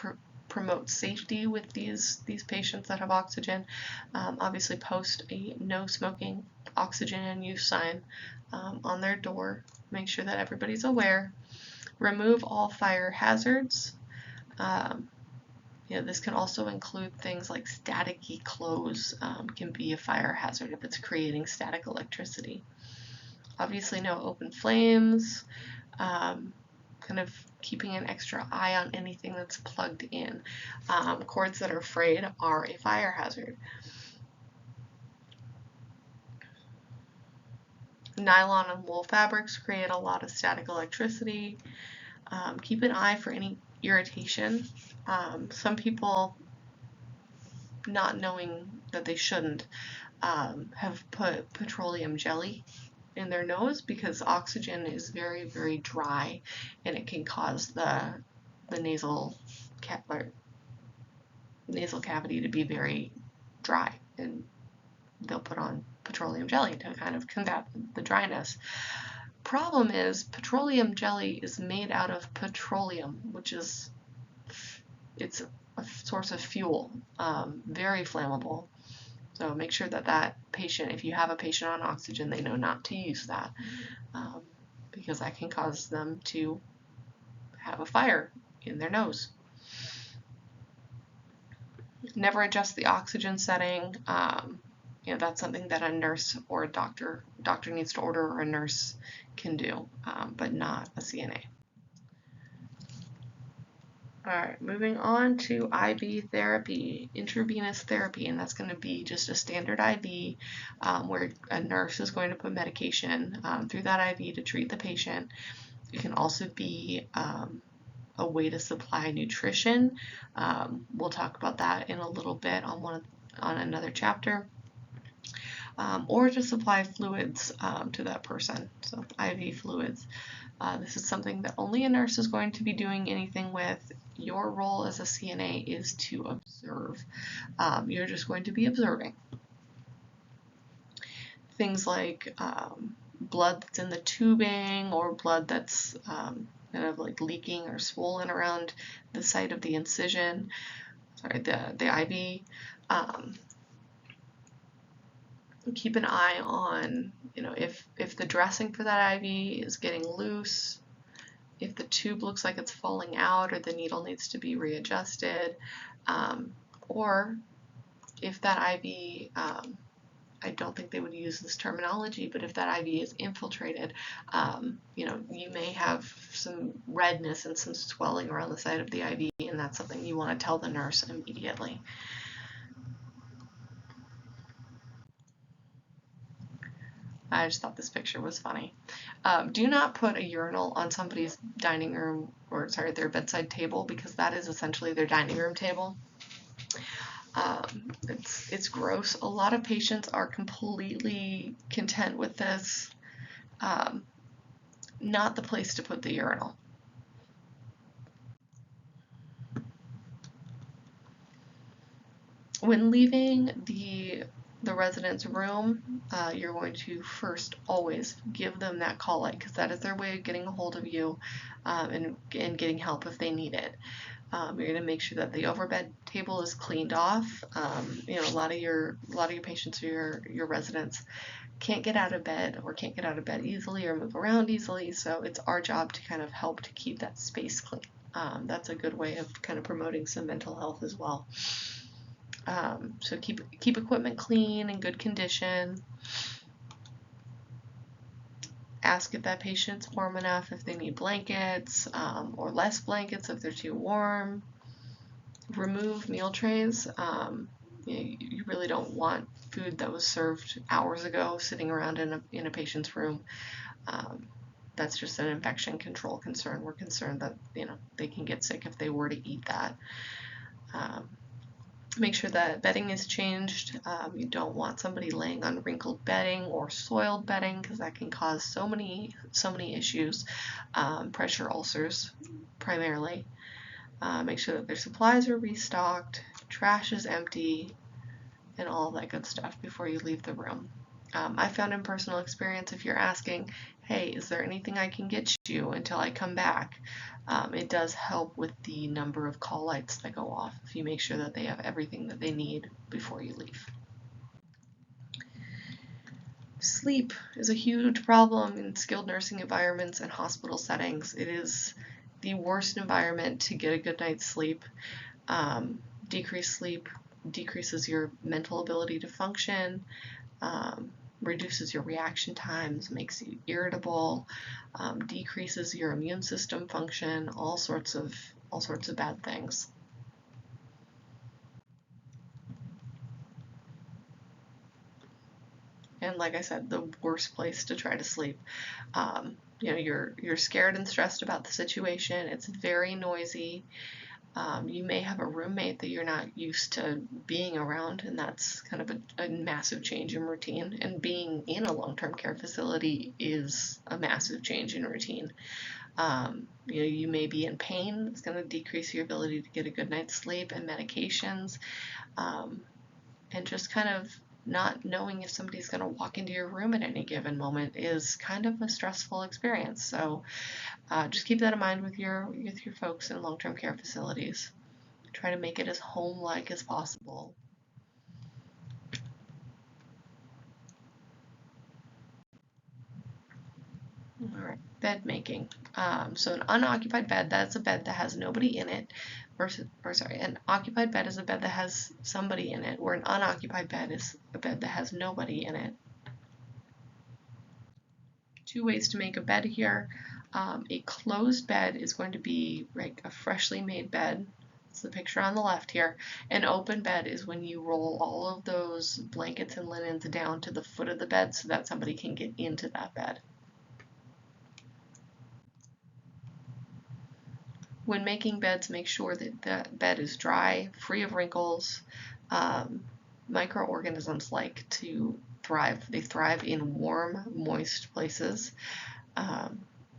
promote safety with these patients that have oxygen. Obviously post a no smoking oxygen and use sign on their door. Make sure that everybody's aware. Remove all fire hazards. This can also include things like staticky clothes, can be a fire hazard if it's creating static electricity. Obviously no open flames, kind of keeping an extra eye on anything that's plugged in. Cords that are frayed are a fire hazard. Nylon and wool fabrics create a lot of static electricity. Keep an eye for any irritation. Some people, not knowing that they shouldn't, have put petroleum jelly in their nose because oxygen is very dry, and it can cause the nasal cavity to be very dry, and they'll put on petroleum jelly to kind of combat the dryness. Problem is, petroleum jelly is made out of petroleum, which is it's a source of fuel, very flammable. So make sure that patient, if you have a patient on oxygen, they know not to use that, because that can cause them to have a fire in their nose. Never adjust the oxygen setting. That's something that a nurse or a doctor needs to order, or a nurse can do, but not a CNA. All right, moving on to IV therapy, intravenous therapy, and that's going to be just a standard IV where a nurse is going to put medication through that IV to treat the patient. It can also be a way to supply nutrition. We'll talk about that in a little bit on another chapter. Or to supply fluids to that person, so IV fluids. This is something that only a nurse is going to be doing anything with. Your role as a CNA is to observe. You're just going to be observing. Things like blood that's in the tubing or blood that's kind of like leaking or swollen around the site of the incision, the IV. Keep an eye on, if the dressing for that IV is getting loose, if the tube looks like it's falling out or the needle needs to be readjusted, or if that IV, I don't think they would use this terminology, but if that IV is infiltrated, you may have some redness and some swelling around the side of the IV, and that's something you want to tell the nurse immediately. I just thought this picture was funny. Do not put a urinal on somebody's dining room, or their bedside table, because that is essentially their dining room table. It's gross. A lot of patients are completely content with this. Not the place to put the urinal. When leaving the resident's room, you're going to first always give them that call light, because that is their way of getting a hold of you and getting help if they need it. You're going to make sure that the overbed table is cleaned off. A lot of your patients or your residents can't get out of bed easily or move around easily, so it's our job to kind of help to keep that space clean. That's a good way of kind of promoting some mental health as well. So keep equipment clean and good condition. Ask if that patient's warm enough, if they need blankets, or less blankets if they're too warm. Remove meal trays. You really don't want food that was served hours ago sitting around in a patient's room. That's just an infection control concern. We're concerned that they can get sick if they were to eat that. Make sure that bedding is changed. You don't want somebody laying on wrinkled bedding or soiled bedding, because that can cause so many issues. Pressure ulcers primarily. Make sure that their supplies are restocked, trash is empty, and all that good stuff before you leave the room. I found in personal experience, if you're asking, hey, is there anything I can get you until I come back? It does help with the number of call lights that go off if you make sure that they have everything that they need before you leave. Sleep is a huge problem in skilled nursing environments and hospital settings. It is the worst environment to get a good night's sleep. Decreased sleep decreases your mental ability to function, reduces your reaction times, makes you irritable, decreases your immune system function, all sorts of bad things. And like I said, the worst place to try to sleep. You're scared and stressed about the situation. It's very noisy. You may have a roommate that you're not used to being around, and that's kind of a massive change in routine. And being in a long-term care facility is a massive change in routine. You may be in pain. It's going to decrease your ability to get a good night's sleep, and medications, and just kind of not knowing if somebody's going to walk into your room at any given moment is kind of a stressful experience. So just keep that in mind with your folks in long-term care facilities. Try to make it as home-like as possible. All right, bed making. So an unoccupied bed, that's a bed that has nobody in it. An occupied bed is a bed that has somebody in it, where an unoccupied bed is a bed that has nobody in it. Two ways to make a bed here. A closed bed is going to be like a freshly made bed. It's the picture on the left here. An open bed is when you roll all of those blankets and linens down to the foot of the bed so that somebody can get into that bed. When making beds, make sure that the bed is dry, free of wrinkles. Microorganisms like to thrive. They thrive in warm, moist places.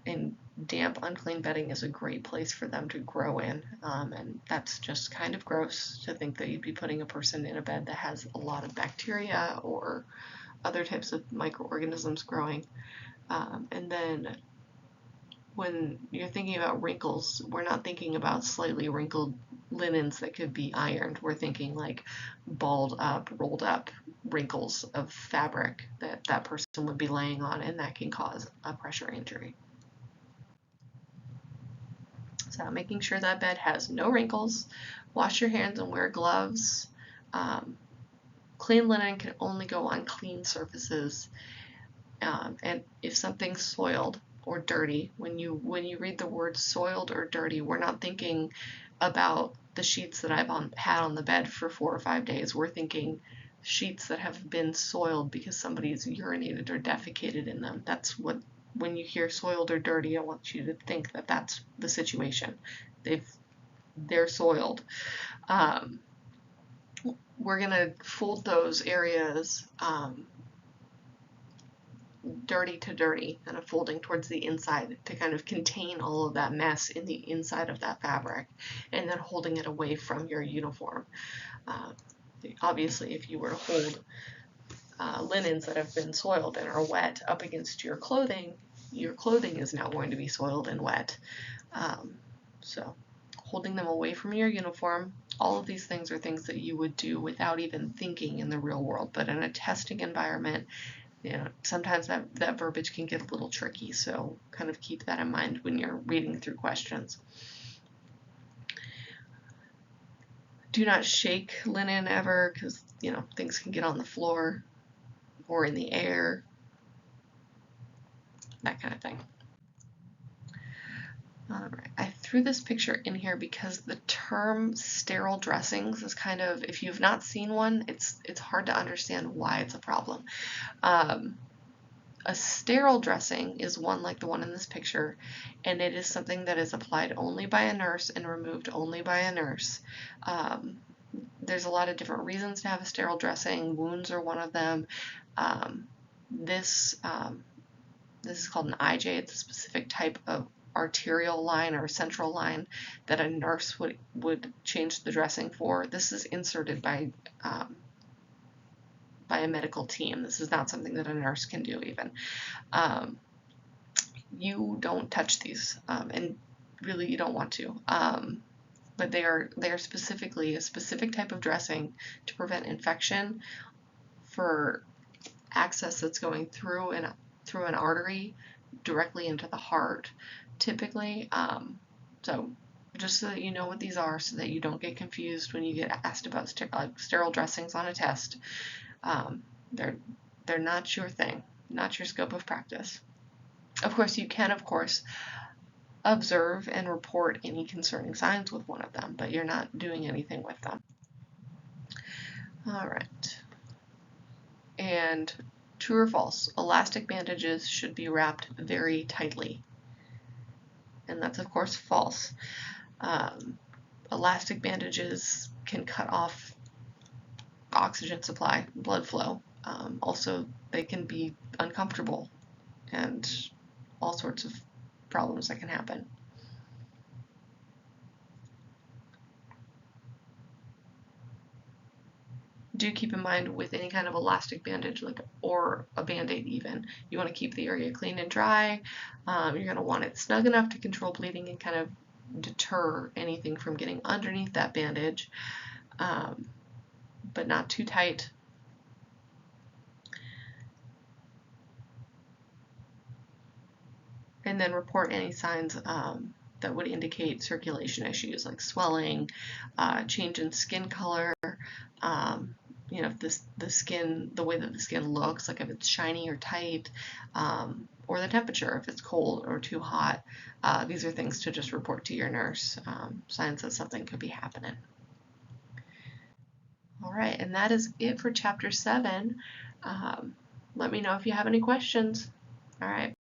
And damp, unclean bedding is a great place for them to grow in. And that's just kind of gross to think that you'd be putting a person in a bed that has a lot of bacteria or other types of microorganisms growing. And then when you're thinking about wrinkles, we're not thinking about slightly wrinkled linens that could be ironed. We're thinking like balled up, rolled up wrinkles of fabric that that person would be laying on, and that can cause a pressure injury. So making sure that bed has no wrinkles, wash your hands and wear gloves. Clean linen can only go on clean surfaces. And if something's soiled or dirty, when you read the word soiled or dirty, we're not thinking about the sheets that I've had on the bed for 4 or 5 days. We're thinking sheets that have been soiled because somebody's urinated or defecated in them. That's what, when you hear soiled or dirty, I want you to think that that's the situation. They're soiled. We're gonna fold those areas dirty to dirty, kind of folding towards the inside to kind of contain all of that mess in the inside of that fabric, and then holding it away from your uniform. Obviously, if you were to hold linens that have been soiled and are wet up against your clothing is now going to be soiled and wet. So holding them away from your uniform, all of these things are things that you would do without even thinking in the real world, but in a testing environment, sometimes that verbiage can get a little tricky, so kind of keep that in mind when you're reading through questions. Do not shake linen ever, because things can get on the floor or in the air, that kind of thing. All right, I threw this picture in here because the term sterile dressings is kind of, if you've not seen one, it's hard to understand why it's a problem. A sterile dressing is one like the one in this picture, and it is something that is applied only by a nurse and removed only by a nurse. There's a lot of different reasons to have a sterile dressing. Wounds are one of them. This is called an IJ. It's a specific type of arterial line or central line that a nurse would change the dressing for. This is inserted by a medical team. This is not something that a nurse can do even. You don't touch these, and really you don't want to. But they are specifically a specific type of dressing to prevent infection for access that's going through an artery directly into the heart, typically. So just so that you know what these are, so that you don't get confused when you get asked about sterile dressings on a test. They're not your thing, not your scope of practice. Of course, you can, observe and report any concerning signs with one of them, but you're not doing anything with them. All right. And true or false, elastic bandages should be wrapped very tightly. And that's, of course, false. Elastic bandages can cut off oxygen supply, blood flow. Also, they can be uncomfortable and all sorts of problems that can happen. Do keep in mind with any kind of elastic bandage, or a Band-Aid even, you want to keep the area clean and dry. You're going to want it snug enough to control bleeding and kind of deter anything from getting underneath that bandage, but not too tight. And then report any signs that would indicate circulation issues like swelling, change in skin color, if the skin, the way that the skin looks, like if it's shiny or tight, or the temperature, if it's cold or too hot. These are things to just report to your nurse, signs that something could be happening. All right, and that is it for Chapter 7. Let me know if you have any questions. All right.